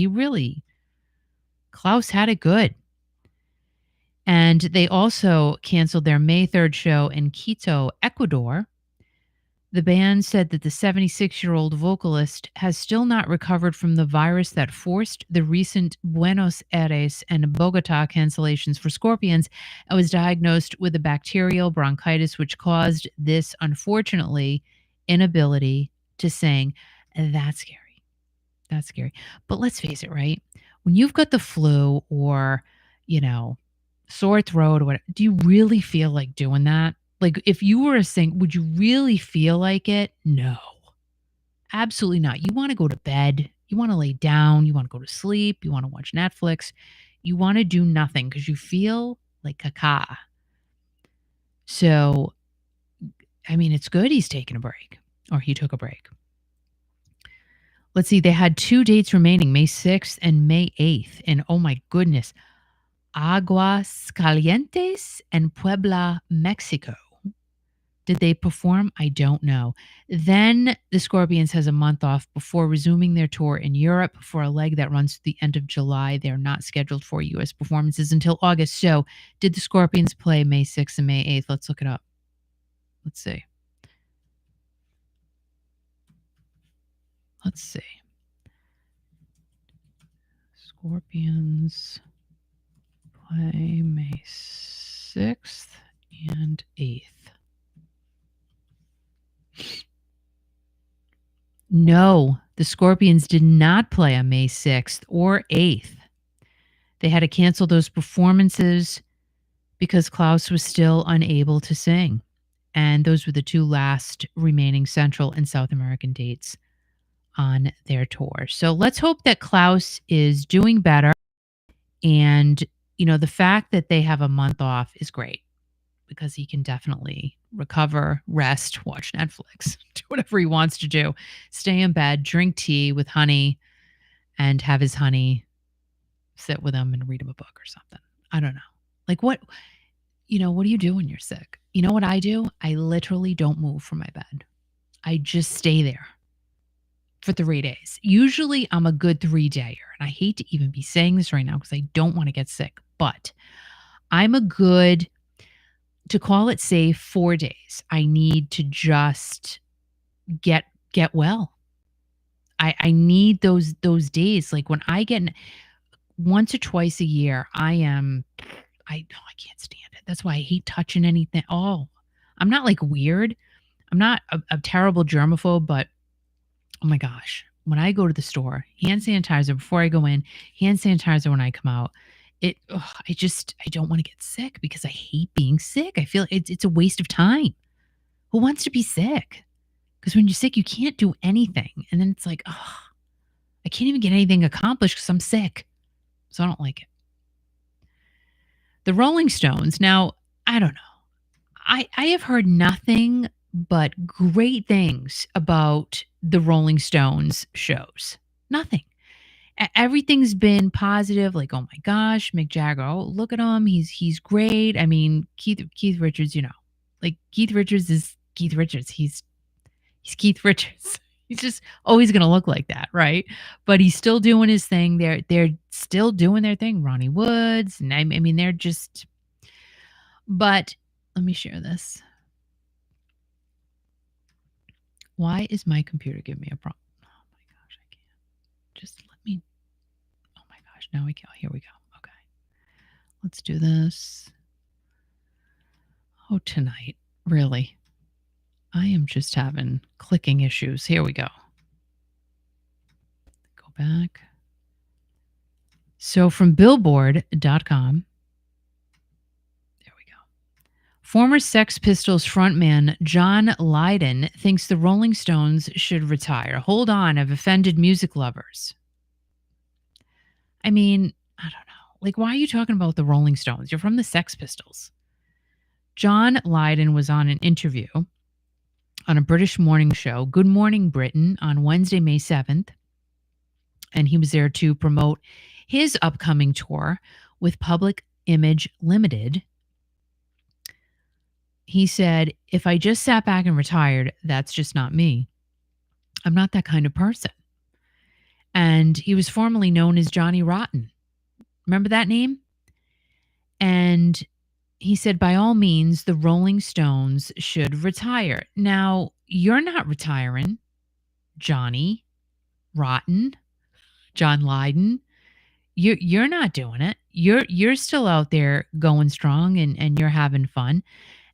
Klaus had it good. And they also canceled their May 3rd show in Quito, Ecuador. The band said that the 76-year-old vocalist has still not recovered from the virus that forced the recent Buenos Aires and Bogota cancellations for Scorpions, and was diagnosed with a bacterial bronchitis, which caused this, unfortunately, inability to sing. And that's scary. That's scary. But let's face it, right? When you've got the flu or, sore throat or whatever, do you really feel like doing that? Like, if you were a singer, would you really feel like it? No, absolutely not. You want to go to bed. You want to lay down. You want to go to sleep. You want to watch Netflix. You want to do nothing because you feel like caca. So, I mean, it's good he's taking a break, or he took a break. Let's see. They had 2 dates remaining, May 6th and May 8th. And oh my goodness, Aguascalientes and Puebla, Mexico. Did they perform? I don't know. Then the Scorpions has a month off before resuming their tour in Europe for a leg that runs to the end of July. They're not scheduled for U.S. performances until August. So did the Scorpions play May 6th and May 8th? Let's look it up. Let's see. Scorpions play May 6th and 8th. No, the Scorpions did not play on May 6th or 8th. They had to cancel those performances because Klaus was still unable to sing. And those were the 2 last remaining Central and South American dates on their tour. So let's hope that Klaus is doing better. And, the fact that they have a month off is great, because he can definitely recover, rest, watch Netflix, do whatever he wants to do, stay in bed, drink tea with honey, and have his honey sit with him and read him a book or something. I don't know. Like what do you do when you're sick? You know what I do? I literally don't move from my bed. I just stay there for 3 days. Usually I'm a good 3-dayer, and I hate to even be saying this right now because I don't want to get sick, but I'm a good, to call it safe, 4 days. I need to just get well. I need those days. Like when I get once or twice a year, I can't stand it. That's why I hate touching anything. Oh, I'm not like weird. I'm not a terrible germaphobe, but oh my gosh, when I go to the store, hand sanitizer before I go in, hand sanitizer when I come out. I don't want to get sick because I hate being sick. I feel it's a waste of time. Who wants to be sick? Because when you're sick, you can't do anything. And then it's like, I can't even get anything accomplished because I'm sick. So I don't like it. The Rolling Stones. Now, I don't know. I have heard nothing but great things about the Rolling Stones shows. Nothing. Everything's been positive. Like, oh my gosh, Mick Jagger. Oh, look at him. He's great. I mean, Keith Richards. Like Keith Richards is Keith Richards. He's Keith Richards. He's just always going to look like that, right? But he's still doing his thing. They're still doing their thing. Ronnie Woods, and I mean, they're just. But let me share this. Why is my computer giving me a problem? Oh my gosh, I can't. Just let me. Oh my gosh, now we go. Here we go. Okay, let's do this. Oh, tonight, really? I am just having clicking issues. Here we go. Go back. So from Billboard.com, there we go. Former Sex Pistols frontman John Lydon thinks the Rolling Stones should retire. Hold on, I've offended music lovers. I mean, I don't know. Like, why are you talking about the Rolling Stones? You're from the Sex Pistols. John Lydon was on an interview on a British morning show, Good Morning Britain, on Wednesday, May 7th. And he was there to promote his upcoming tour with Public Image Limited. He said, if I just sat back and retired, that's just not me. I'm not that kind of person. And he was formerly known as Johnny Rotten. Remember that name? And he said, by all means, the Rolling Stones should retire. Now, you're not retiring, Johnny Rotten, John Lydon. You're not doing it. You're still out there going strong and you're having fun.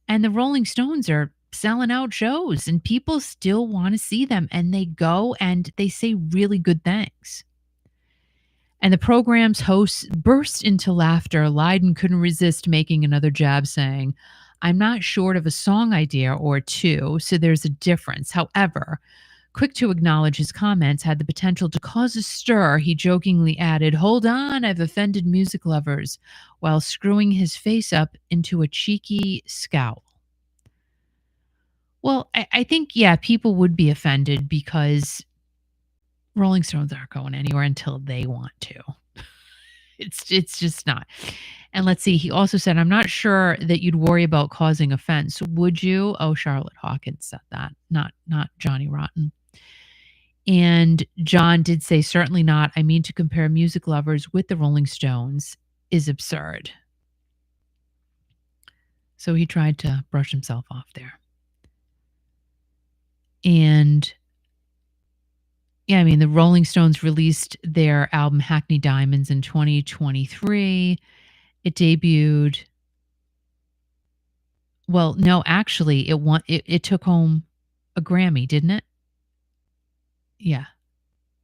And the Rolling Stones are selling out shows and people still want to see them, and they go and they say really good things. And the program's hosts burst into laughter. Lydon couldn't resist making another jab, saying, I'm not short of a song idea or two, so there's a difference. However, quick to acknowledge his comments had the potential to cause a stir, he jokingly added, hold on, I've offended music lovers, while screwing his face up into a cheeky scowl. Well, I think, yeah, people would be offended because Rolling Stones aren't going anywhere until they want to. It's just not. And let's see, he also said, I'm not sure that you'd worry about causing offense. Would you? Oh, Charlotte Hawkins said that, not Johnny Rotten. And John did say, certainly not. I mean, to compare music lovers with the Rolling Stones is absurd. So he tried to brush himself off there. And yeah, I mean, the Rolling Stones released their album Hackney Diamonds in 2023. It debuted. Well, no, actually, it took home a Grammy, didn't it? Yeah.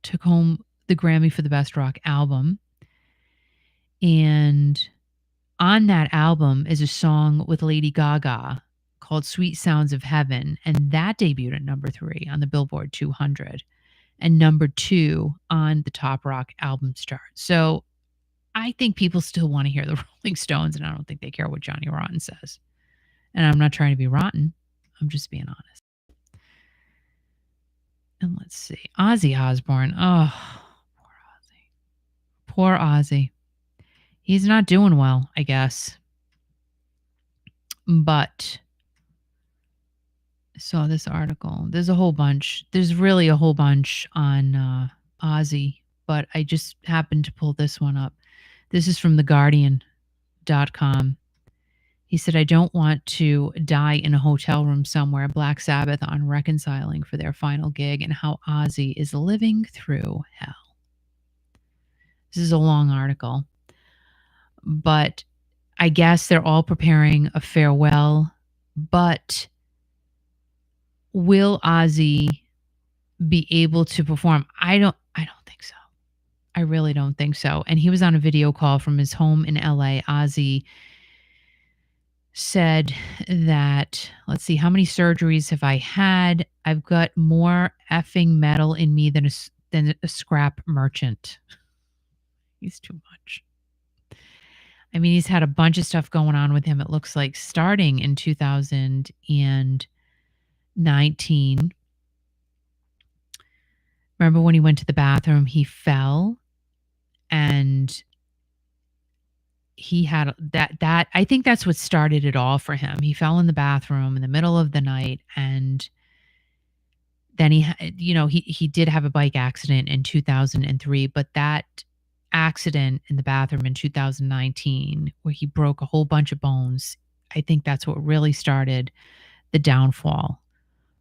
Took home the Grammy for the best rock album. And on that album is a song with Lady Gaga called Sweet Sounds of Heaven. And that debuted at number 3 on the Billboard 200 and number 2 on the Top Rock Albums chart. So I think people still want to hear the Rolling Stones, and I don't think they care what Johnny Rotten says. And I'm not trying to be rotten. I'm just being honest. And let's see. Ozzy Osbourne. Oh, poor Ozzy. Poor Ozzy. He's not doing well, I guess. But I saw this article. There's a whole bunch. There's really a whole bunch on Ozzy, but I just happened to pull this one up. This is from theguardian.com. He said, I don't want to die in a hotel room somewhere. Black Sabbath on reconciling for their final gig and how Ozzy is living through hell. This is a long article, but I guess they're all preparing a farewell. But will Ozzy be able to perform? I don't think so. I really don't think so. And he was on a video call from his home in LA. Ozzy said that, let's see, how many surgeries have I had? I've got more effing metal in me than a scrap merchant. He's too much. I mean, he's had a bunch of stuff going on with him, it looks like, starting in 2019. Remember when he went to the bathroom, he fell, and he had that I think that's what started it all for him. He fell in the bathroom in the middle of the night, and then he did have a bike accident in 2003, but that accident in the bathroom in 2019 where he broke a whole bunch of bones, I think that's what really started the downfall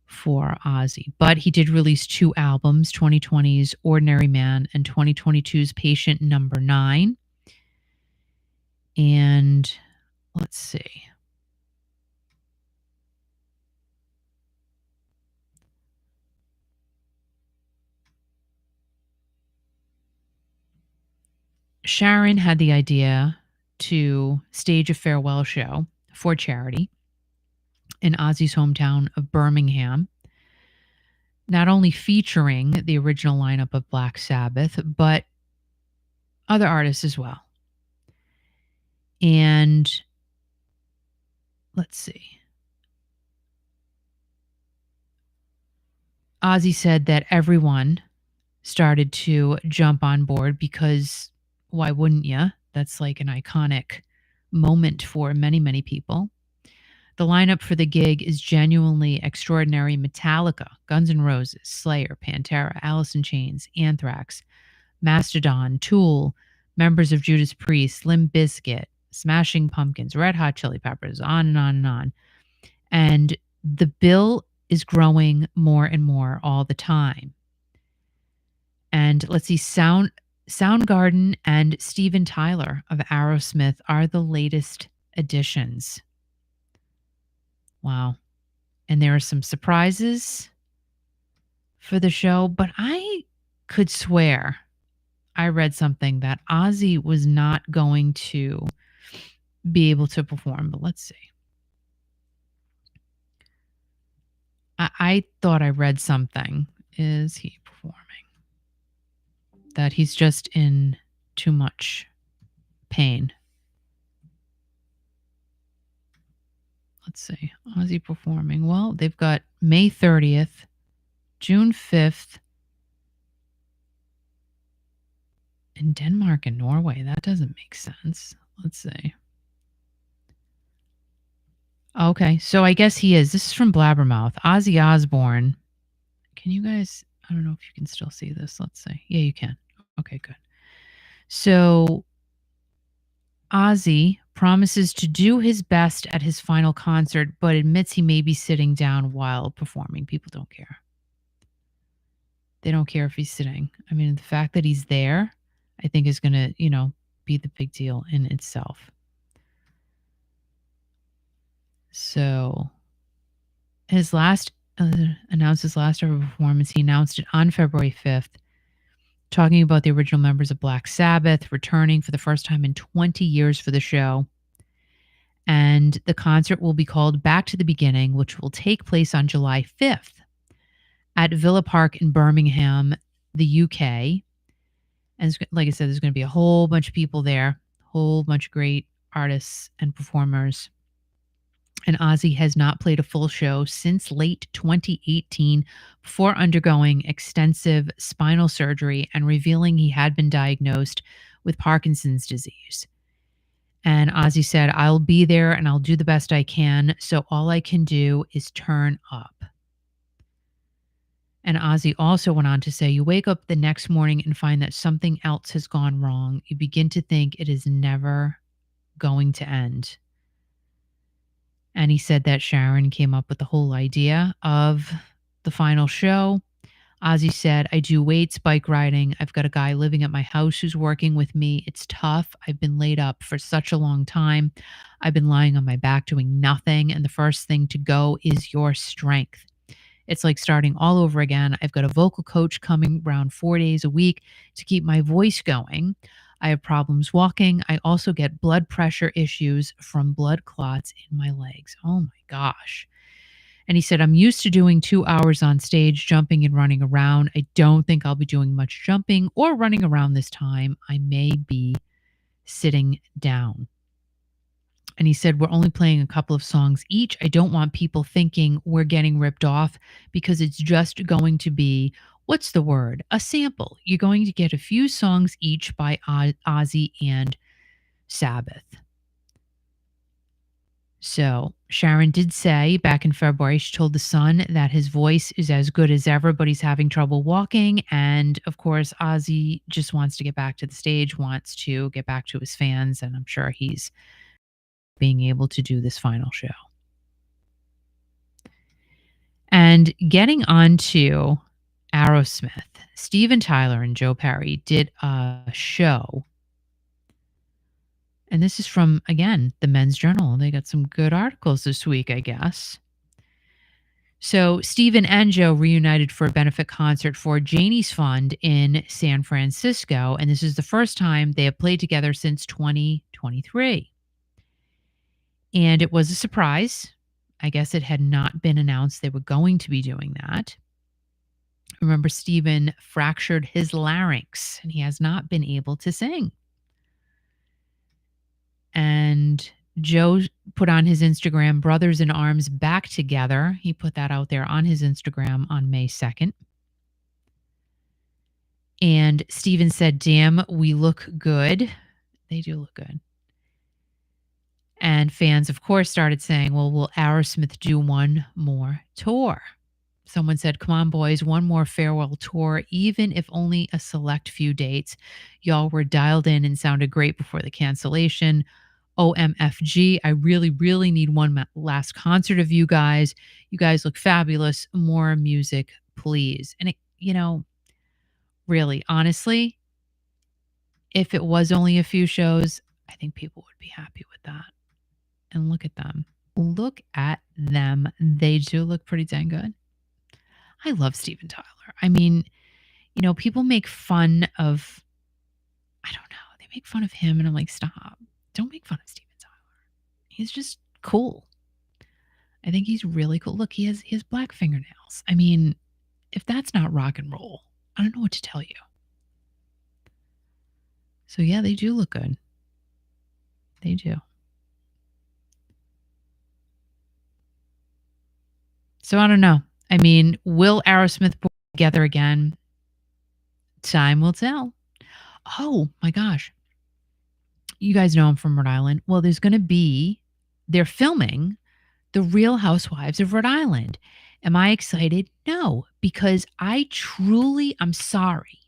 for Ozzy. But he did release 2 albums, 2020's Ordinary Man and 2022's Patient Number 9. And let's see. Sharon had the idea to stage a farewell show for charity in Ozzy's hometown of Birmingham, not only featuring the original lineup of Black Sabbath, but other artists as well. And let's see. Ozzy said that everyone started to jump on board because why wouldn't you? That's like an iconic moment for many, many people. The lineup for the gig is genuinely extraordinary. Metallica, Guns N' Roses, Slayer, Pantera, Alice in Chains, Anthrax, Mastodon, Tool, members of Judas Priest, Limp Bizkit, Smashing Pumpkins, Red Hot Chili Peppers, on and on and on. And the bill is growing more and more all the time. And let's see, Soundgarden and Steven Tyler of Aerosmith are the latest additions. Wow. And there are some surprises for the show, but I could swear I read something that Ozzy was not going to be able to perform, but let's see. I thought I read something. Is he performing? That he's just in too much pain. Let's see. Ozzy performing. Well, they've got May 30th, June 5th, in Denmark and Norway. That doesn't make sense. Let's see. Okay, so I guess he is. This is from Blabbermouth. Ozzy Osbourne. Can you guys, I don't know if you can still see this. Let's see. Yeah, you can. Okay, good. So Ozzy promises to do his best at his final concert, but admits he may be sitting down while performing. People don't care. They don't care if he's sitting. I mean, the fact that he's there, I think is going to, be the big deal in itself. So his last announced his last ever performance. He announced it on February 5th, talking about the original members of Black Sabbath returning for the first time in 20 years for the show. And the concert will be called Back to the Beginning, which will take place on July 5th at Villa Park in Birmingham, the UK. And like I said, there's going to be a whole bunch of people there, a whole bunch of great artists and performers. And Ozzy has not played a full show since late 2018 before undergoing extensive spinal surgery and revealing he had been diagnosed with Parkinson's disease. And Ozzy said, I'll be there and I'll do the best I can. So all I can do is turn up. And Ozzy also went on to say, you wake up the next morning and find that something else has gone wrong. You begin to think it is never going to end. And he said that Sharon came up with the whole idea of the final show. Ozzy said, I do weights, bike riding. I've got a guy living at my house who's working with me. It's tough. I've been laid up for such a long time. I've been lying on my back doing nothing. And the first thing to go is your strength. It's like starting all over again. I've got a vocal coach coming around 4 days a week to keep my voice going. I have problems walking. I also get blood pressure issues from blood clots in my legs. Oh my gosh. And he said, I'm used to doing 2 hours on stage, jumping and running around. I don't think I'll be doing much jumping or running around this time. I may be sitting down. And he said, "We're only playing a couple of songs each. I don't want people thinking we're getting ripped off because it's just going to be, what's the word? A sample. You're going to get a few songs each by Ozzy and Sabbath." So Sharon did say back in February, she told The Sun that his voice is as good as ever, but he's having trouble walking. And of course, Ozzy just wants to get back to the stage, wants to get back to his fans. And I'm sure he's being able to do this final show. And getting on to Aerosmith, Steven Tyler and Joe Perry did a show. And this is from, again, the Men's Journal. They got some good articles this week, I guess. So Steven and Joe reunited for a benefit concert for Janie's Fund in San Francisco. And this is the first time they have played together since 2023. And it was a surprise. I guess it had not been announced they were going to be doing that. Remember, Steven fractured his larynx and he has not been able to sing. And Joe put on his Instagram, "Brothers in Arms Back Together." He put that out there on his Instagram on May 2nd. And Steven said, "Damn, we look good." They do look good. And fans, of course, started saying, "Well, will Aerosmith do one more tour?" Someone said, "Come on, boys, one more farewell tour, even if only a select few dates. Y'all were dialed in and sounded great before the cancellation. OMFG, I really, really need one last concert of you guys. You guys look fabulous. More music, please." And, really, honestly, if it was only a few shows, I think people would be happy with that. And look at them. Look at them. They do look pretty dang good. I love Steven Tyler. I mean, people make fun of, I don't know, they make fun of him and I'm like, stop. Don't make fun of Steven Tyler. He's just cool. I think he's really cool. Look, he has black fingernails. I mean, if that's not rock and roll, I don't know what to tell you. So yeah, they do look good. They do. So I don't know. I mean, will Aerosmith put together again? Time will tell. Oh my gosh. You guys know I'm from Rhode Island. Well, they're filming The Real Housewives of Rhode Island. Am I excited? No, because I'm sorry.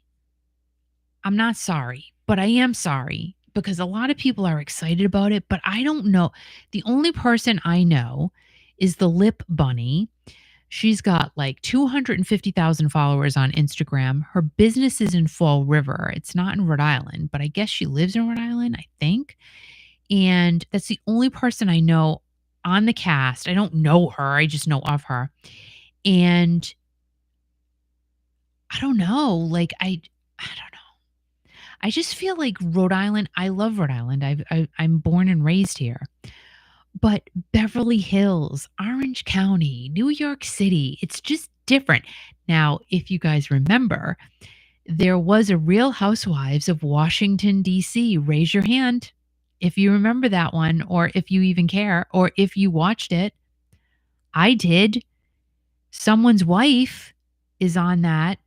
I'm not sorry, but I am sorry because a lot of people are excited about it, but I don't know. The only person I know is the Lip Bunny. She's got like 250,000 followers on Instagram. Her business is in Fall River. It's not in Rhode Island, but I guess she lives in Rhode Island, I think. And that's the only person I know on the cast. I don't know her. I just know of her. And I don't know. I don't know. I just feel like Rhode Island. I love Rhode Island. I'm born and raised here. But Beverly Hills, Orange County, New York City, it's just different. Now, if you guys remember, there was a Real Housewives of Washington, D.C. Raise your hand if you remember that one, or if you even care, or if you watched it. I did. Someone's wife is on that.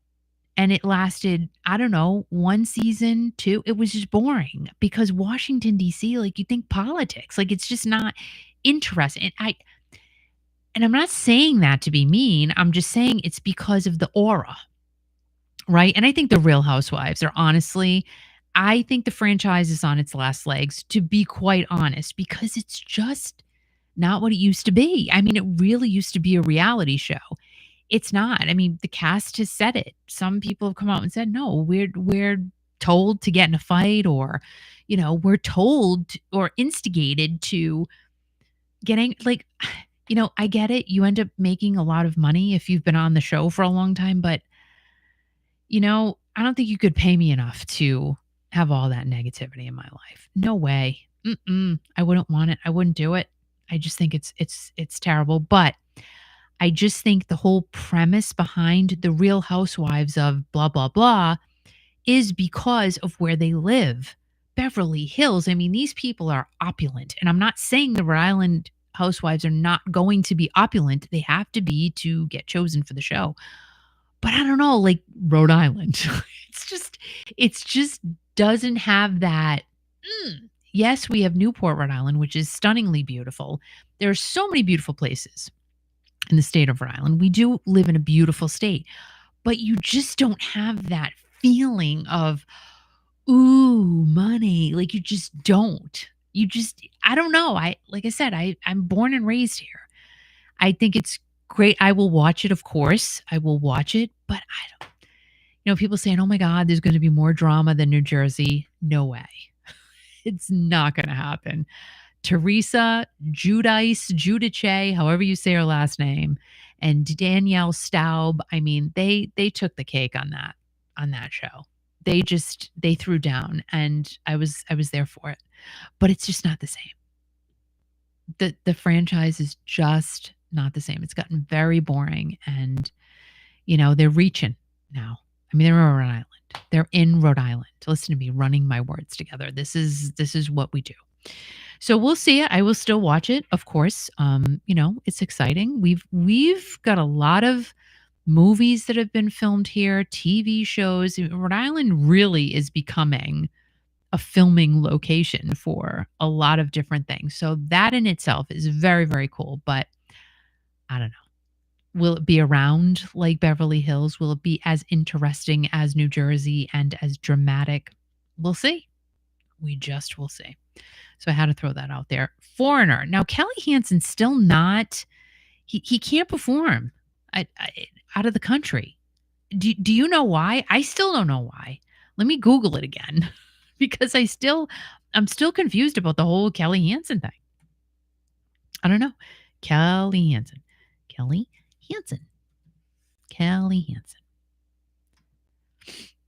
And it lasted, I don't know, one season, two. It was just boring because Washington, D.C., you think politics. It's just not interesting. And I'm not saying that to be mean. I'm just saying it's because of the aura, right? And I think the Real Housewives are I think the franchise is on its last legs, to be quite honest, because it's just not what it used to be. I mean, it really used to be a reality show. It's not. I mean, the cast has said it. Some people have come out and said, no, we're told to get in a fight, or, we're told or instigated to getting I get it. You end up making a lot of money if you've been on the show for a long time, but I don't think you could pay me enough to have all that negativity in my life. No way. I wouldn't want it. I wouldn't do it. I just think it's terrible. But I just think the whole premise behind the Real Housewives of blah, blah, blah is because of where they live. Beverly Hills. I mean, these people are opulent. And I'm not saying the Rhode Island housewives are not going to be opulent. They have to be to get chosen for the show. But I don't know, like Rhode Island. It's just doesn't have that. Yes, we have Newport, Rhode Island, which is stunningly beautiful. There are so many beautiful places in the state of Rhode Island. We do live in a beautiful state, but you just don't have that feeling of, ooh, money. Like you just don't. I don't know. Like I said, I'm born and raised here. I think it's great. I will watch it, of course. I will watch it, but I don't, people saying, oh my God, there's going to be more drama than New Jersey. No way. It's not going to happen. Teresa Giudice, however you say her last name, and Danielle Staub. I mean, they took the cake on that show. They threw down, and I was there for it. But it's just not the same. The franchise is just not the same. It's gotten very boring, and they're reaching now. I mean, they're in Rhode Island. They're in Rhode Island. Listen to me running my words together. This is what we do. So we'll see it. I will still watch it, of course. It's exciting. We've got a lot of movies that have been filmed here, TV shows. Rhode Island really is becoming a filming location for a lot of different things. So that in itself is very, very cool. But I don't know. Will it be around like Beverly Hills? Will it be as interesting as New Jersey and as dramatic? We'll see. We just will see. So I had to throw that out there. Foreigner. Now, Kelly Hansen's still not, he can't perform out of the country. Do you know why? I still don't know why. Let me Google it again because I'm still confused about the whole Kelly Hansen thing. I don't know. Kelly Hansen.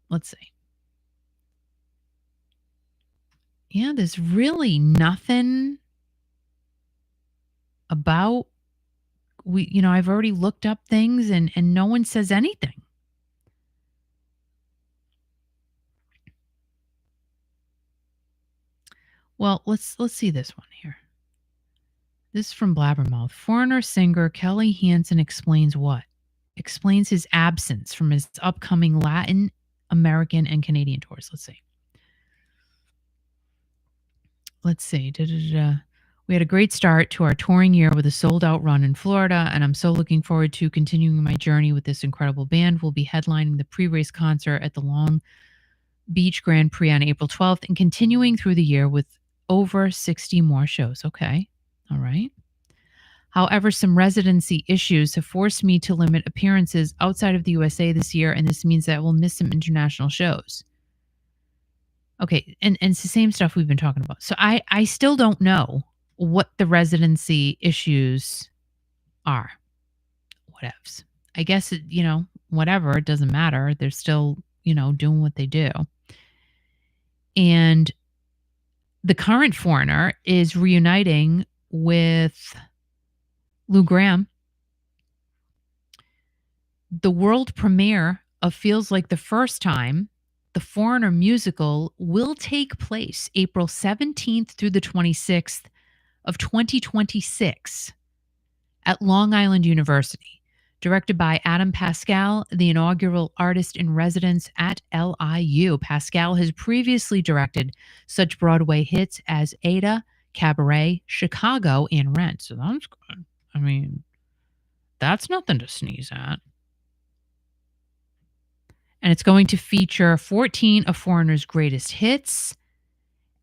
Let's see. Yeah, there's really nothing about I've already looked up things and no one says anything. Well, let's see this one here. This is from Blabbermouth. Foreigner singer Kelly Hansen explains what? Explains his absence from his upcoming Latin American and Canadian tours. Let's see. We had a great start to our touring year with a sold-out run in Florida, and I'm so looking forward to continuing my journey with this incredible band. We'll be headlining the pre-race concert at the Long Beach Grand Prix on April 12th and continuing through the year with over 60 more shows. Okay. All right. However, some residency issues have forced me to limit appearances outside of the USA this year, and this means that I will miss some international shows. Okay, and it's the same stuff we've been talking about. So I still don't know what the residency issues are. Whatevs. I guess, whatever, it doesn't matter. They're still, doing what they do. And the current Foreigner is reuniting with Lou Gramm. The world premiere of Feels Like the First Time, the Foreigner musical, will take place April 17th through the 26th of 2026 at Long Island University, directed by Adam Pascal, the inaugural artist in residence at LIU. Pascal has previously directed such Broadway hits as Ada, Cabaret, Chicago, and Rent. So that's good. I mean, that's nothing to sneeze at. And it's going to feature 14 of Foreigner's greatest hits.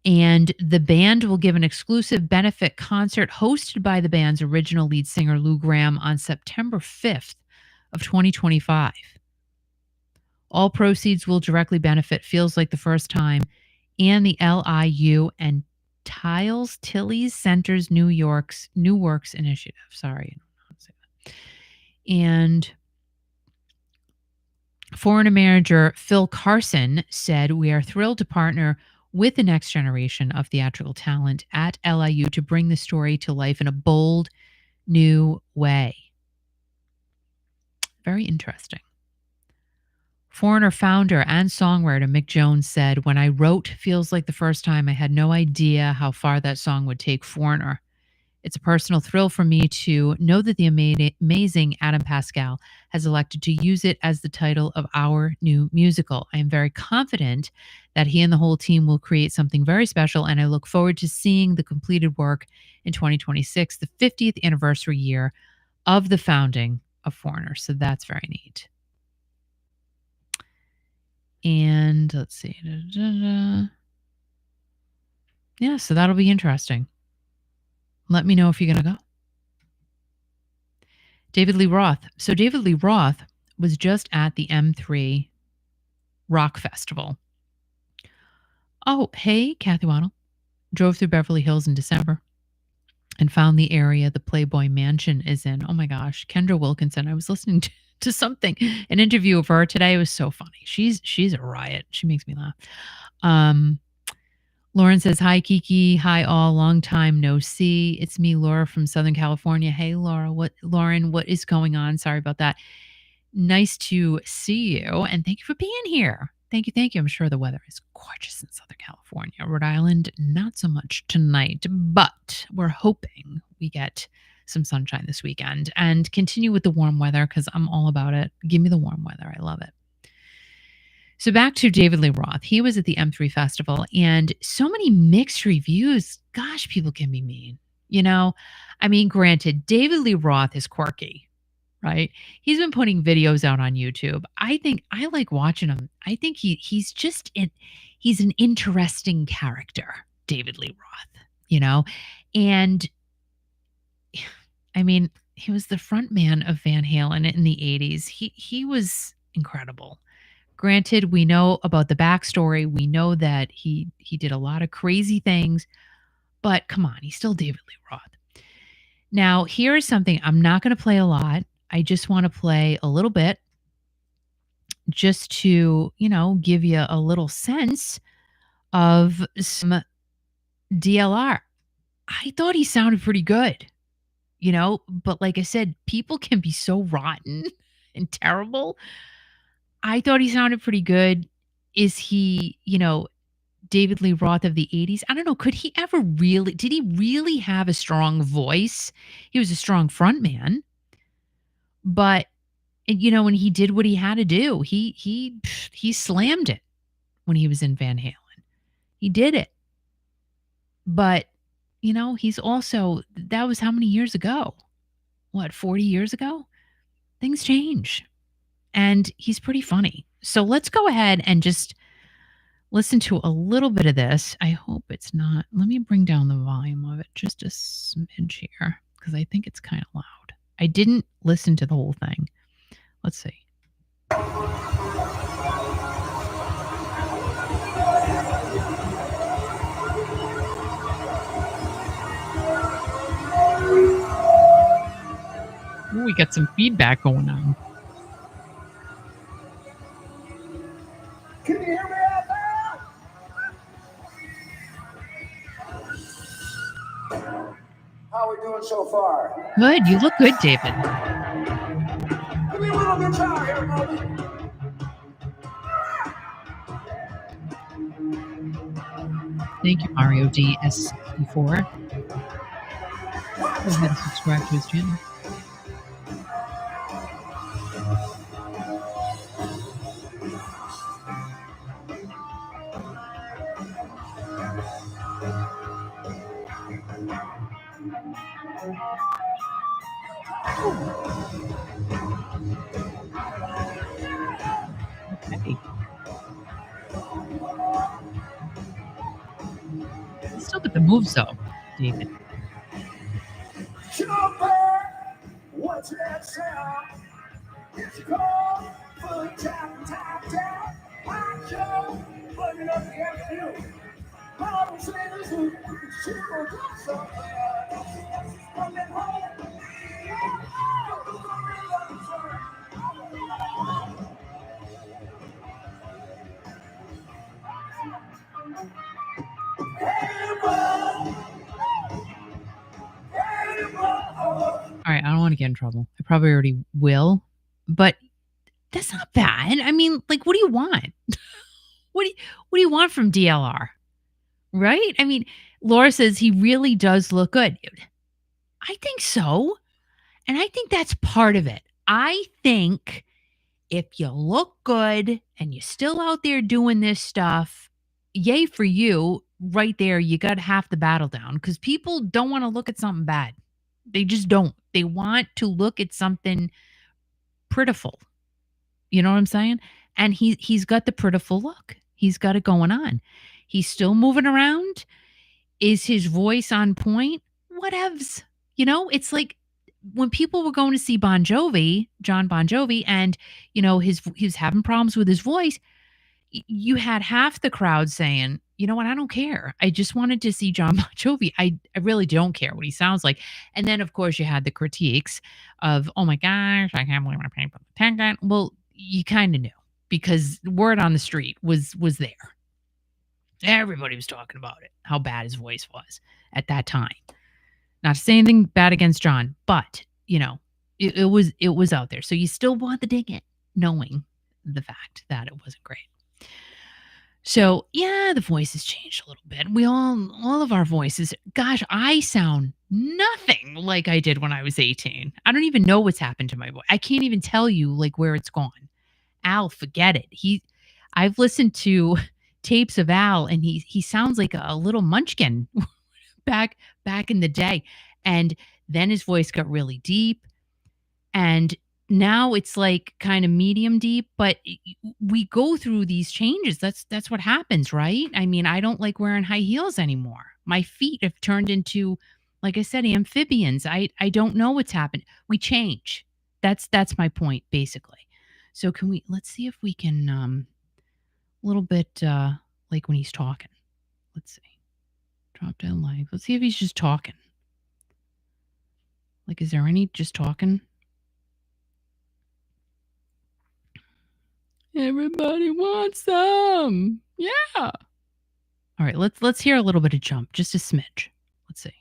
And the band will give an exclusive benefit concert hosted by the band's original lead singer, Lou Gramm, on September 5th of 2025. All proceeds will directly benefit Feels Like the First Time and the LIU and Tiles Tilly's Center's New Works Initiative. Sorry, I don't know how to say that. And Foreigner manager Phil Carson said, "We are thrilled to partner with the next generation of theatrical talent at LIU to bring the story to life in a bold, new way." Very interesting. Foreigner founder and songwriter Mick Jones said, "When I wrote Feels Like the First Time, I had no idea how far that song would take Foreigner. It's a personal thrill for me to know that the amazing Adam Pascal has elected to use it as the title of our new musical. I am very confident that he and the whole team will create something very special, and I look forward to seeing the completed work in 2026, the 50th anniversary year of the founding of Foreigner." So that's very neat. And let's see. Yeah, so that'll be interesting. Let me know if you're going to go. David Lee Roth. So David Lee Roth was just at the M3 Rock Festival. Oh, hey, Kathy Waddle. Drove through Beverly Hills in December and found the area the Playboy Mansion is in. Oh my gosh, Kendra Wilkinson. I was listening to something, an interview of her today. It was so funny. She's a riot. She makes me laugh. Lauren says, "Hi, Kiki. Hi, all. Long time no see. It's me, Laura from Southern California." Hey, Lauren, what is going on? Sorry about that. Nice to see you. And thank you for being here. Thank you. Thank you. I'm sure the weather is gorgeous in Southern California. Rhode Island, not so much tonight, but we're hoping we get some sunshine this weekend and continue with the warm weather because I'm all about it. Give me the warm weather. I love it. So back to David Lee Roth. He was at the M3 Festival and so many mixed reviews. Gosh, people can be mean. You know, I mean, granted, David Lee Roth is quirky, right? He's been putting videos out on YouTube. I think I like watching him. I think he's an interesting character, David Lee Roth, you know? And I mean, he was the front man of Van Halen in the 80s. He was incredible. Granted, we know about the backstory. We know that he did a lot of crazy things, but come on, he's still David Lee Roth. Now, here's something I'm not going to play a lot. I just want to play a little bit just to, give you a little sense of some DLR. I thought he sounded pretty good, but like I said, people can be so rotten and terrible. I thought he sounded pretty good. Is he, David Lee Roth of the 80s? I don't know. Did he really have a strong voice? He was a strong front man. But, when he did what he had to do, he slammed it when he was in Van Halen. He did it. But, he's also, that was how many years ago? What, 40 years ago? Things change. And he's pretty funny. So let's go ahead and just listen to a little bit of this. I hope it's not. Let me bring down the volume of it just a smidge here because I think it's kind of loud. I didn't listen to the whole thing. Let's see. Ooh, we got some feedback going on. Can you hear me out there? How are we doing so far? Good. You look good, David. Give me a little guitar here, buddy. Thank you, Mario DS64. Go ahead and subscribe to his channel. Okay. Still got the moves though, David. What's that sound? It's called foot tap tap tap. I show putting up the afternoon. How say this is super something. Coming home. All right, I don't want to get in trouble. I probably already will, but That's not bad. I mean, like, what do you want? What do you want from DLR? Right? I mean, Laura says he really does look good. I think so. And I think that's part of it. I think if you look good and you're still out there doing this stuff, yay for you. Right there, you got half the battle down because people don't want to look at something bad. They just don't. They want to look at something prettiful. You know what I'm saying? And he's got the prettiful look. He's got it going on. He's still moving around. Is his voice on point? Whatevs. It's like when people were going to see John Bon Jovi, and he was having problems with his voice. You had half the crowd saying, "You know what? I don't care. I just wanted to see John Bon Jovi. I really don't care what he sounds like." And then, of course, you had the critiques of, "Oh my gosh, I can't believe I'm paying for the ticket." Well, you kind of knew because word on the street was there. Everybody was talking about it, how bad his voice was at that time. Not to say anything bad against John, but it was out there. So you still bought the ticket, knowing the fact that it wasn't great. So yeah, the voice has changed a little bit. We all of our voices. Gosh, I sound nothing like I did when I was 18. I don't even know what's happened to my voice. I can't even tell you like where it's gone. Al, forget it. I've listened to tapes of Al, and he sounds like a little munchkin back in the day. And then his voice got really deep, and now it's like kind of medium deep, but we go through these changes. That's what happens, right? I mean, I don't like wearing high heels anymore. My feet have turned into, like I said, amphibians. I don't know what's happened. We change. That's my point basically. So let's see if we can a little bit like when he's talking. Let's see. Drop down live. Let's see if he's just talking. Like, is there any just talking? Everybody wants some. Yeah. All right, let's hear a little bit of Jump, just a smidge. Let's see.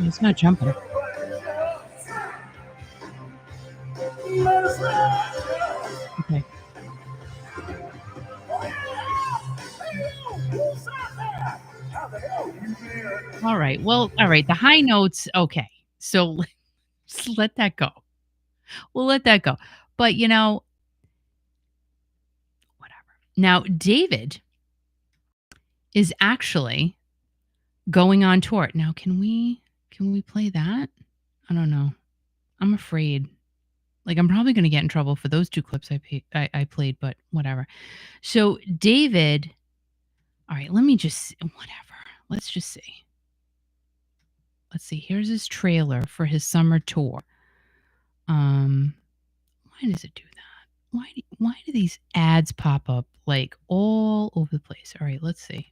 It's not jumping. Okay. All right. Well, all right. The high notes. Okay. So let's let that go. We'll let that go. But whatever. Now, David is actually going on tour. Now, can we play that? I don't know. I'm afraid. Like, I'm probably going to get in trouble for those two clips I played, but whatever. So, David, all right, let me just, whatever. Let's just see. Let's see. Here's his trailer for his summer tour. Why does it do that? Why do these ads pop up like all over the place? All right, let's see.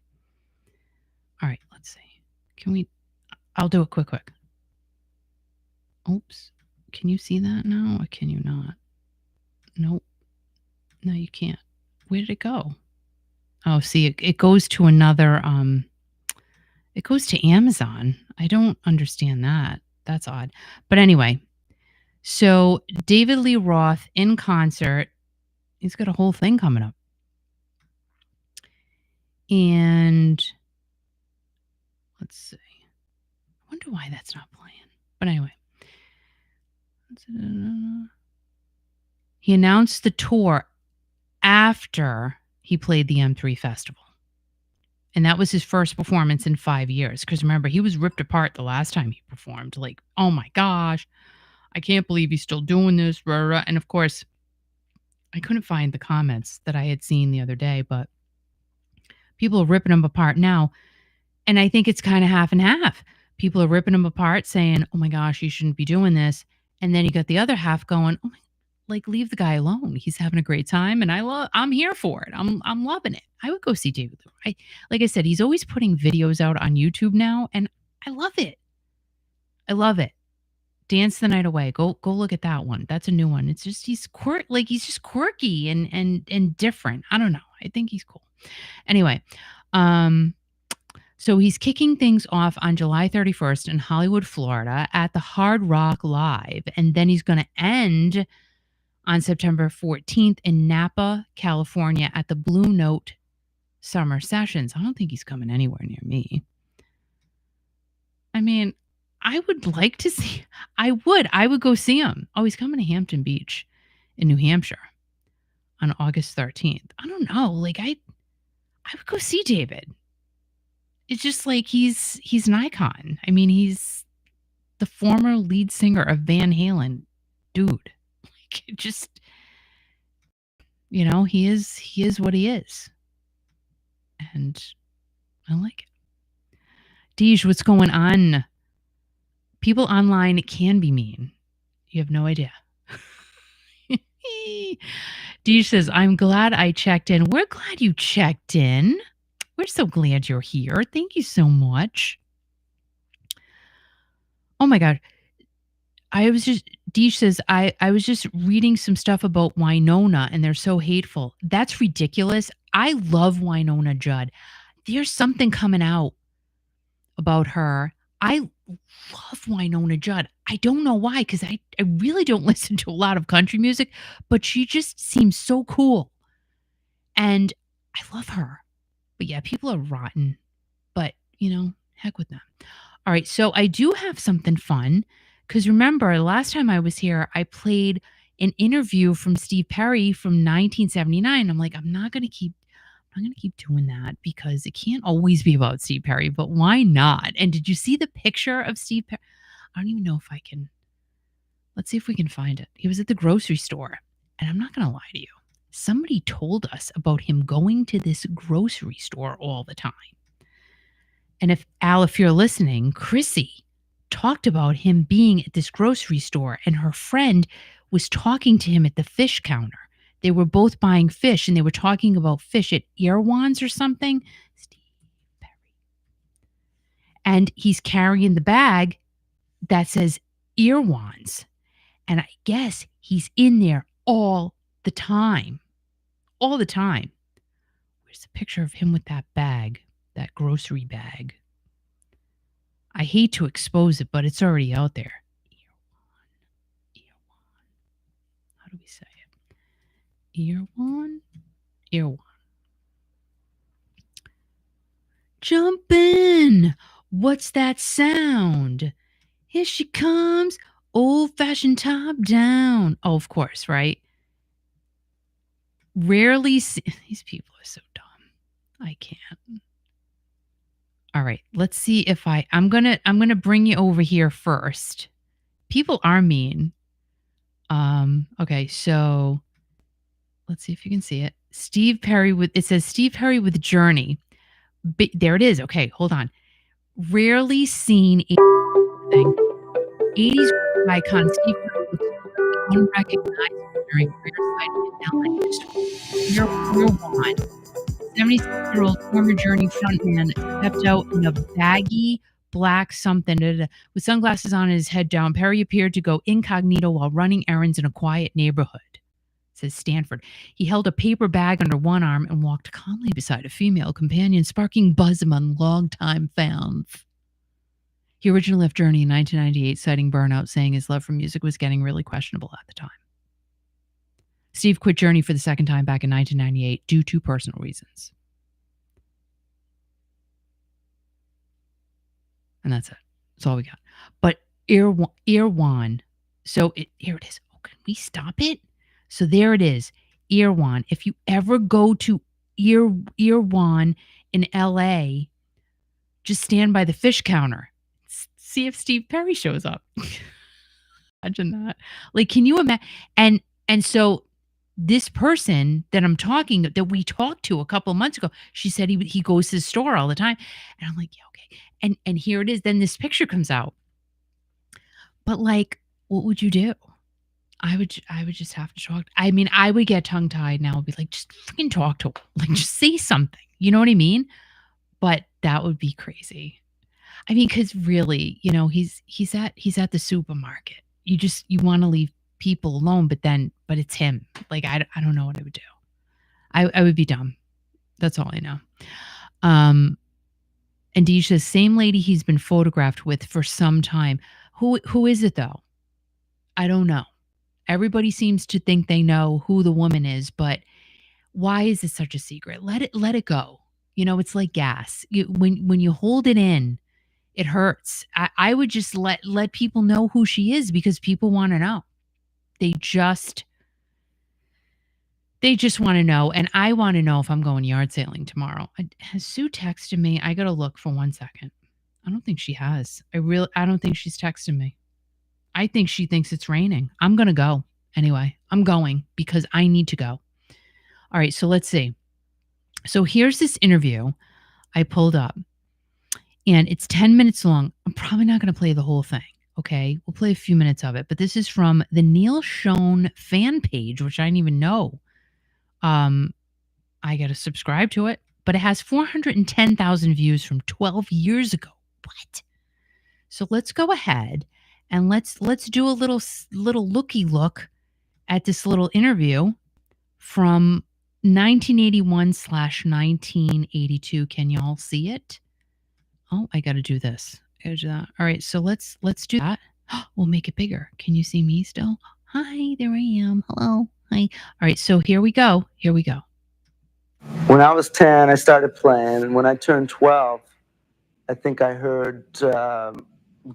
All right, let's see. I'll do it quick. Oops. Can you see that now or can you not? Nope. No, you can't. Where did it go? Oh, see, it goes to another, it goes to Amazon. I don't understand that. That's odd. But anyway, so David Lee Roth in concert. He's got a whole thing coming up. And let's see. I wonder why that's not playing. But anyway. He announced the tour after he played the M3 Festival. And that was his first performance in 5 years. Because remember, he was ripped apart the last time he performed. Like, oh my gosh, I can't believe he's still doing this. Rah, rah. And of course, I couldn't find the comments that I had seen the other day, but people are ripping him apart now. And I think it's kind of half and half. People are ripping him apart saying, oh my gosh, you shouldn't be doing this. And then you got the other half going, oh my, like, leave the guy alone. He's having a great time, and I'm here for it. I'm loving it. I would go see David. Like I said, he's always putting videos out on YouTube now, and I love it. I love it. Dance the Night Away. Go look at that one. That's a new one. It's just he's just quirky and different. I don't know. I think he's cool. Anyway, so he's kicking things off on July 31st in Hollywood, Florida at the Hard Rock Live, and then he's going to end on September 14th in Napa, California at the Blue Note Summer Sessions. I don't think he's coming anywhere near me. I mean, I would like to see. I would go see him. Oh, he's coming to Hampton Beach in New Hampshire on August 13th. I don't know. Like I would go see David. It's just like he's an icon. I mean, he's the former lead singer of Van Halen. Dude. Like it just he is what he is. And I like it. Deej, what's going on? People online can be mean. You have no idea. Deej says, I'm glad I checked in. We're glad you checked in. We're so glad you're here. Thank you so much. Oh my God. Deej says, I was just reading some stuff about Winona and they're so hateful. That's ridiculous. I love Winona Judd. There's something coming out about her. I love Winona Judd. I don't know why, because I really don't listen to a lot of country music, but she just seems so cool. And I love her. But yeah, people are rotten. But, heck with them. All right, so I do have something fun. Because remember, the last time I was here, I played an interview from Steve Perry from 1979. I'm like, I'm not going to keep doing that because it can't always be about Steve Perry, but why not? And did you see the picture of Steve Perry? I don't even know if I can. Let's see if we can find it. He was at the grocery store. And I'm not going to lie to you. Somebody told us about him going to this grocery store all the time. And if you're listening, Chrissy talked about him being at this grocery store and her friend was talking to him at the fish counter. They were both buying fish and they were talking about fish at Erewhon's or something. Steve Perry. And he's carrying the bag that says Erewhon's. And I guess he's in there all the time. All the time. Where's the picture of him with that bag? That grocery bag. I hate to expose it, but it's already out there. Erewhon. How do we say it? Erewhon. Jump in. What's that sound? Here she comes. Old-fashioned top down. Oh, of course, right? Rarely see. These people are so dumb. I can't. All right, let's see if I'm gonna bring you over here first. People are mean. Okay, so let's see if you can see it. It says Steve Perry with Journey. There it is. Okay, hold on. Rarely seen 80s icon Steve Perry looks unrecognizable during rare sighting in LA. You're one. 76-year-old former Journey frontman stepped out in a baggy black something with sunglasses on and his head down. Perry appeared to go incognito while running errands in a quiet neighborhood, says Stanford. He held a paper bag under one arm and walked calmly beside a female companion, sparking buzz among longtime fans. He originally left Journey in 1998, citing burnout, saying his love for music was getting really questionable at the time. Steve quit Journey for the second time back in 1998 due to personal reasons. And that's it. That's all we got. But Erewhon. So here it is. Oh, can we stop it? So there it is. Erewhon. If you ever go to Erewhon in LA, just stand by the fish counter. See if Steve Perry shows up. Imagine that. Like, can you imagine? And so this person that we talked to a couple of months ago, she said he goes to the store all the time. And I'm like, yeah, okay. And here it is. Then this picture comes out. But like, what would you do? I would just have to talk. I mean, I would get tongue tied now. I'd be like, just freaking talk to him. Like, just say something. You know what I mean? But that would be crazy. I mean, because really, you know, he's at the supermarket. You want to leave people alone, but it's him. Like I don't know what I would do. I would be dumb. That's all I know. And Deej says, same lady he's been photographed with for some time. Who is it though? I don't know. Everybody seems to think they know who the woman is, but why is it such a secret? Let it go. You know, it's like gas. When you hold it in, it hurts. I would just let people know who she is because people want to know. They just want to know, and I want to know if I'm going yard sailing tomorrow. Has Sue texted me? I got to look for 1 second. I don't think she has. I don't think she's texted me. I think she thinks it's raining. I'm going to go. Anyway, I'm going because I need to go. All right, so let's see. So here's this interview I pulled up, and it's 10 minutes long. I'm probably not going to play the whole thing. Okay, we'll play a few minutes of it, but this is from the Neil Schon fan page, which I didn't even know. I got to subscribe to it, but it has 410,000 views from 12 years ago. What? So let's go ahead and let's do a little looky look at this little interview from 1981/1982. Can y'all see it? Oh, I got to do this. I gotta do that. All right, so let's do that. We'll make it bigger. Can you see me still? Hi, there I am. Hello. Hi. All right, so here we go. When I was 10, I started playing, and when I turned 12, I think I heard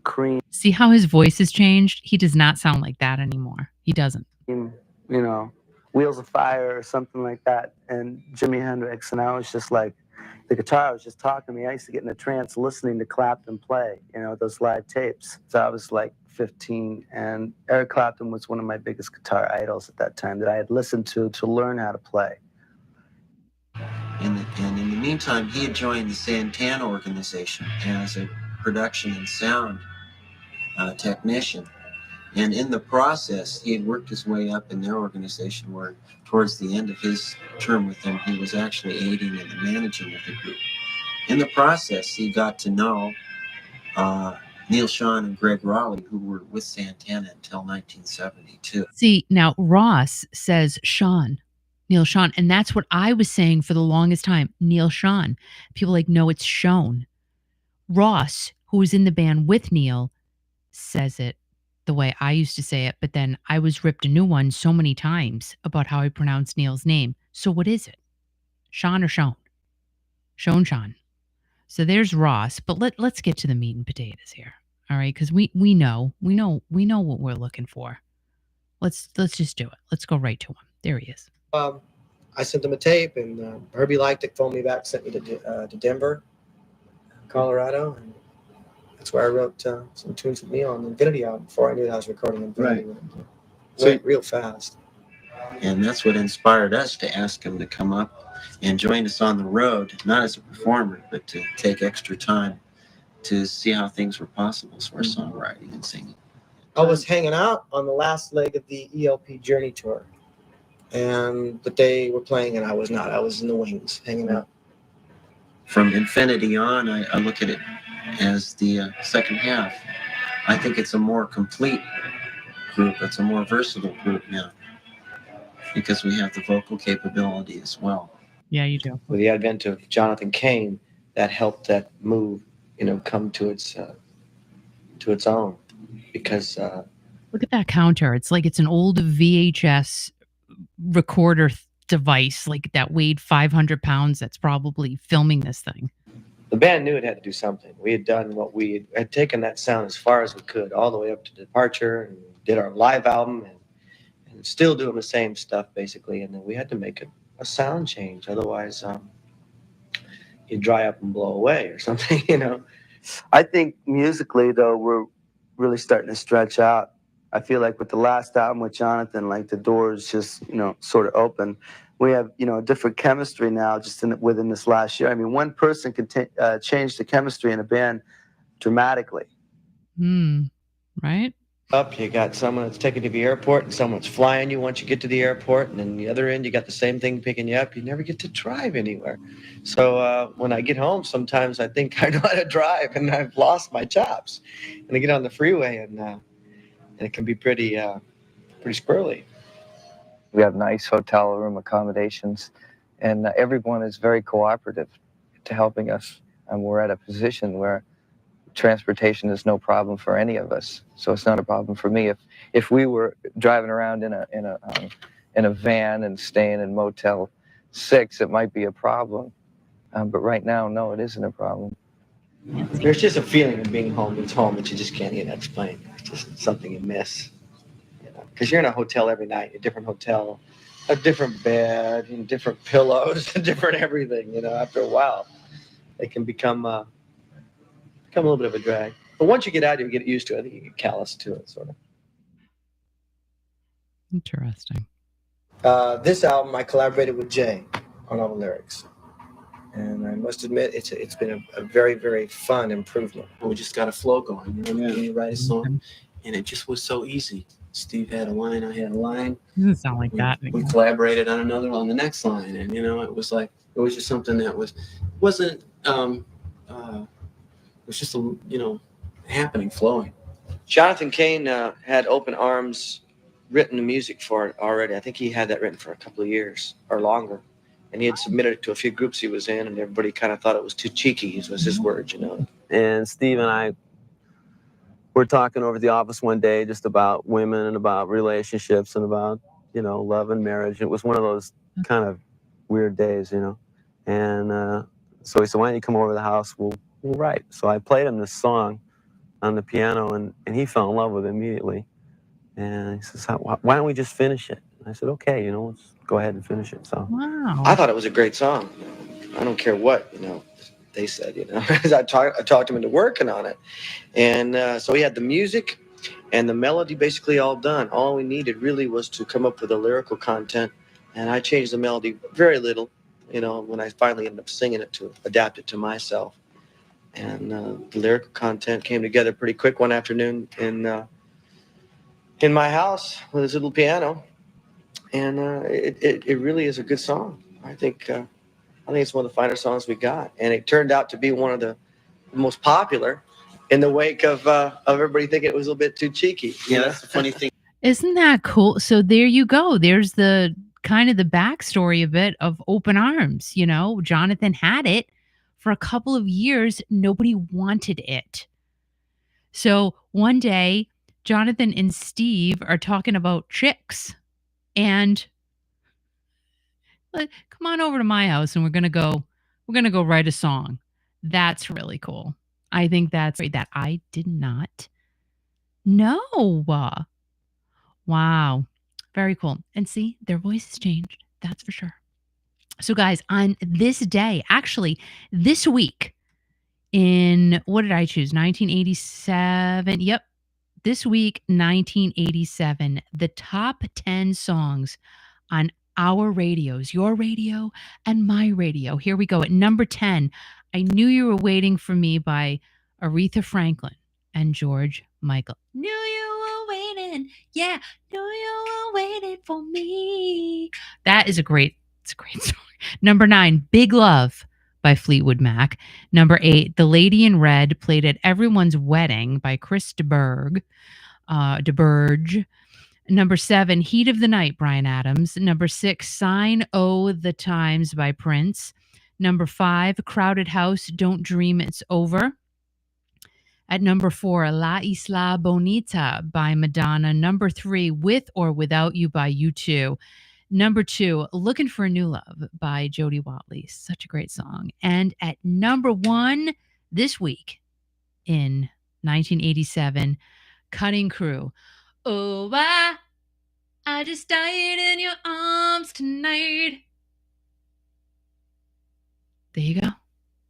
Cream. See how his voice has changed? He does not sound like that anymore. He doesn't. You know, Wheels of Fire or something like that, and Jimi Hendrix, and I was just like, the guitar was just talking to me. I used to get in a trance listening to Clapton play, you know, those live tapes. So I was like 15, and Eric Clapton was one of my biggest guitar idols at that time that I had listened to learn how to play. And in the meantime, he had joined the Santana organization as a production and sound technician. And in the process, he had worked his way up in their organization where towards the end of his term with them, he was actually aiding in the managing of the group. In the process, he got to know Neil Schon and Greg Raleigh, who were with Santana until 1972. See, now Ross says Neil Schon, and that's what I was saying for the longest time, Neil Schon. People like, no, it's Schon. Ross, who was in the band with Neil, says it the way I used to say it, but then I was ripped a new one so many times about how I pronounce Neil's name. So what is it? Schon or Schon? Schon. So there's Ross, but let's get to the meat and potatoes here. All right, because we know what we're looking for. Let's just do it. Let's go right to him. There he is. I sent him a tape, and Herbie liked it, phoned me back, sent me to Denver, Colorado, and that's where I wrote some tunes with Neil on the Infinity album before I knew that I was recording Infinity. Right. So went real fast. And that's what inspired us to ask him to come up and join us on the road, not as a performer, but to take extra time to see how things were possible for songwriting and singing. I was hanging out on the last leg of the ELP Journey tour, but they were playing and I was not. I was in the wings, hanging out. From Infinity on, I look at it as the second half. I think it's a more complete group. It's a more versatile group now because we have the vocal capability as well. Yeah, you do. With the advent of Jonathan Cain, that helped that move, come to its own. Because look at that counter. It's like it's an old VHS recorder device, like that weighed 500 pounds. That's probably filming this thing. The band knew it had to do something. We had done what we had taken that sound as far as we could, all the way up to Departure, and did our live album, and still doing the same stuff basically. And then we had to make a sound change, otherwise you'd dry up and blow away or something, I think musically, though, we're really starting to stretch out. I feel like with the last album with Jonathan, like the doors just, sort of open. We have, a different chemistry now just within this last year. I mean, one person can change the chemistry in a band dramatically. Right? Up, you got someone that's taking you to the airport and someone's flying you once you get to the airport, and then the other end you got the same thing picking you up. You never get to drive anywhere. So when I get home, sometimes I think I know how to drive and I've lost my chops. And I get on the freeway and it can be pretty squirrely. We have nice hotel room accommodations, and everyone is very cooperative to helping us. And we're at a position where transportation is no problem for any of us, so it's not a problem for me. If we were driving around in a van and staying in Motel 6, it might be a problem. But right now, no, it isn't a problem. There's just a feeling of being home. It's home that you just can't even explain. It's just something you miss, because you're in a hotel every night, a different hotel, a different bed, and different pillows, and different everything. After a while, it can become a little bit of a drag. But once you get out, you get used to it. I think you get callous to it, sort of. Interesting. This album, I collaborated with Jay on all the lyrics. And I must admit, it's been a very, very fun improvement. We just got a flow going. You write a song, and it just was so easy. Steve had a line, I had a line. Doesn't sound like that. We collaborated on the next line, and it was just something that wasn't it was just happening, flowing. Jonathan Cain had Open Arms written the music for it already. I think he had that written for a couple of years or longer, and he had submitted it to a few groups he was in, and everybody kind of thought it was too cheeky, was his words, And Steve and I were talking over at the office one day just about women and about relationships and about love and marriage. It was one of those kind of weird days, and so he said, "Why don't you come over to the house? We'll write." So I played him this song on the piano, and he fell in love with it immediately. And he says, "Why don't we just finish it?" And I said, "Okay, let's go ahead and finish it." So Wow. I thought it was a great song. I don't care what they said. I talked him into working on it, and so he had the music and the melody basically all done. All we needed really was to come up with the lyrical content, and I changed the melody very little. When I finally ended up singing it to adapt it to myself. And the lyrical content came together pretty quick one afternoon in my house with this little piano. And it really is a good song. I think it's one of the finer songs we got. And it turned out to be one of the most popular in the wake of everybody thinking it was a little bit too cheeky. Yeah, that's the funny thing. Isn't that cool? So there you go. There's the kind of the backstory a bit of Open Arms. Jonathan had it for a couple of years. Nobody wanted it. So one day, Jonathan and Steve are talking about chicks, and come on over to my house, and we're gonna go write a song. That's really cool. I think that's that I did not know. Wow. Very cool. And see, their voices changed. That's for sure. So guys, on this day, actually this week in, what did I choose? 1987. Yep. This week, 1987, the top 10 songs on our radios, your radio and my radio. Here we go. At number 10, I Knew You Were Waiting for Me by Aretha Franklin and George Michael. Knew you were waiting. Yeah. Knew you were waiting for me. That is a great song. Number 9, Big Love by Fleetwood Mac. Number 8, The Lady in Red, played at everyone's wedding by Chris DeBurge. Number 7, Heat of the Night, Bryan Adams. Number 6, Sign O' the Times by Prince. Number 5, Crowded House, Don't Dream It's Over. At number 4, La Isla Bonita by Madonna. Number 3, With or Without You by U2. Number 2, Looking for a New Love by Jody Watley. Such a great song. And at number 1 this week in 1987, Cutting Crew. Oh, I just died in your arms tonight. There you go.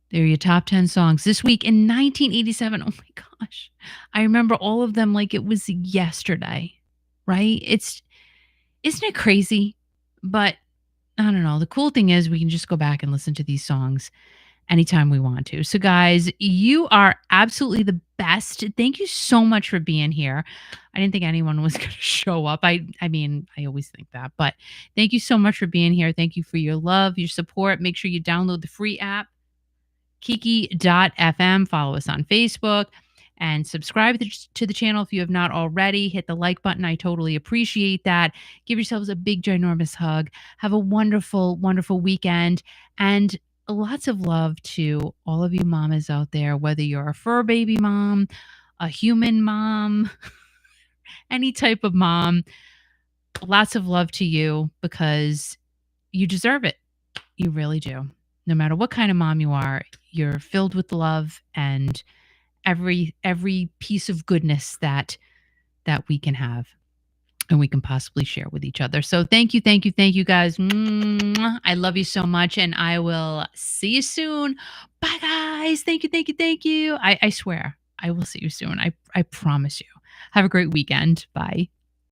There are your top 10 songs this week in 1987. Oh my gosh. I remember all of them like it was yesterday, right? Isn't it crazy? But I don't know. The cool thing is we can just go back and listen to these songs anytime we want to. So guys, you are absolutely the best. Thank you so much for being here. I didn't think anyone was going to show up. I mean, I always think that, but thank you so much for being here. Thank you for your love, your support. Make sure you download the free app, Kiki.fm. Follow us on Facebook and subscribe to the channel if you have not already. Hit the like button. I totally appreciate that. Give yourselves a big, ginormous hug. Have a wonderful, wonderful weekend. And lots of love to all of you mamas out there, whether you're a fur baby mom, a human mom, any type of mom. Lots of love to you because you deserve it. You really do. No matter what kind of mom you are, you're filled with love and every piece of goodness that we can have and we can possibly share with each other. So thank you guys. I love you so much, and I will see you soon. Bye guys. Thank you. I swear I will see you soon. I promise you. Have a great weekend. Bye.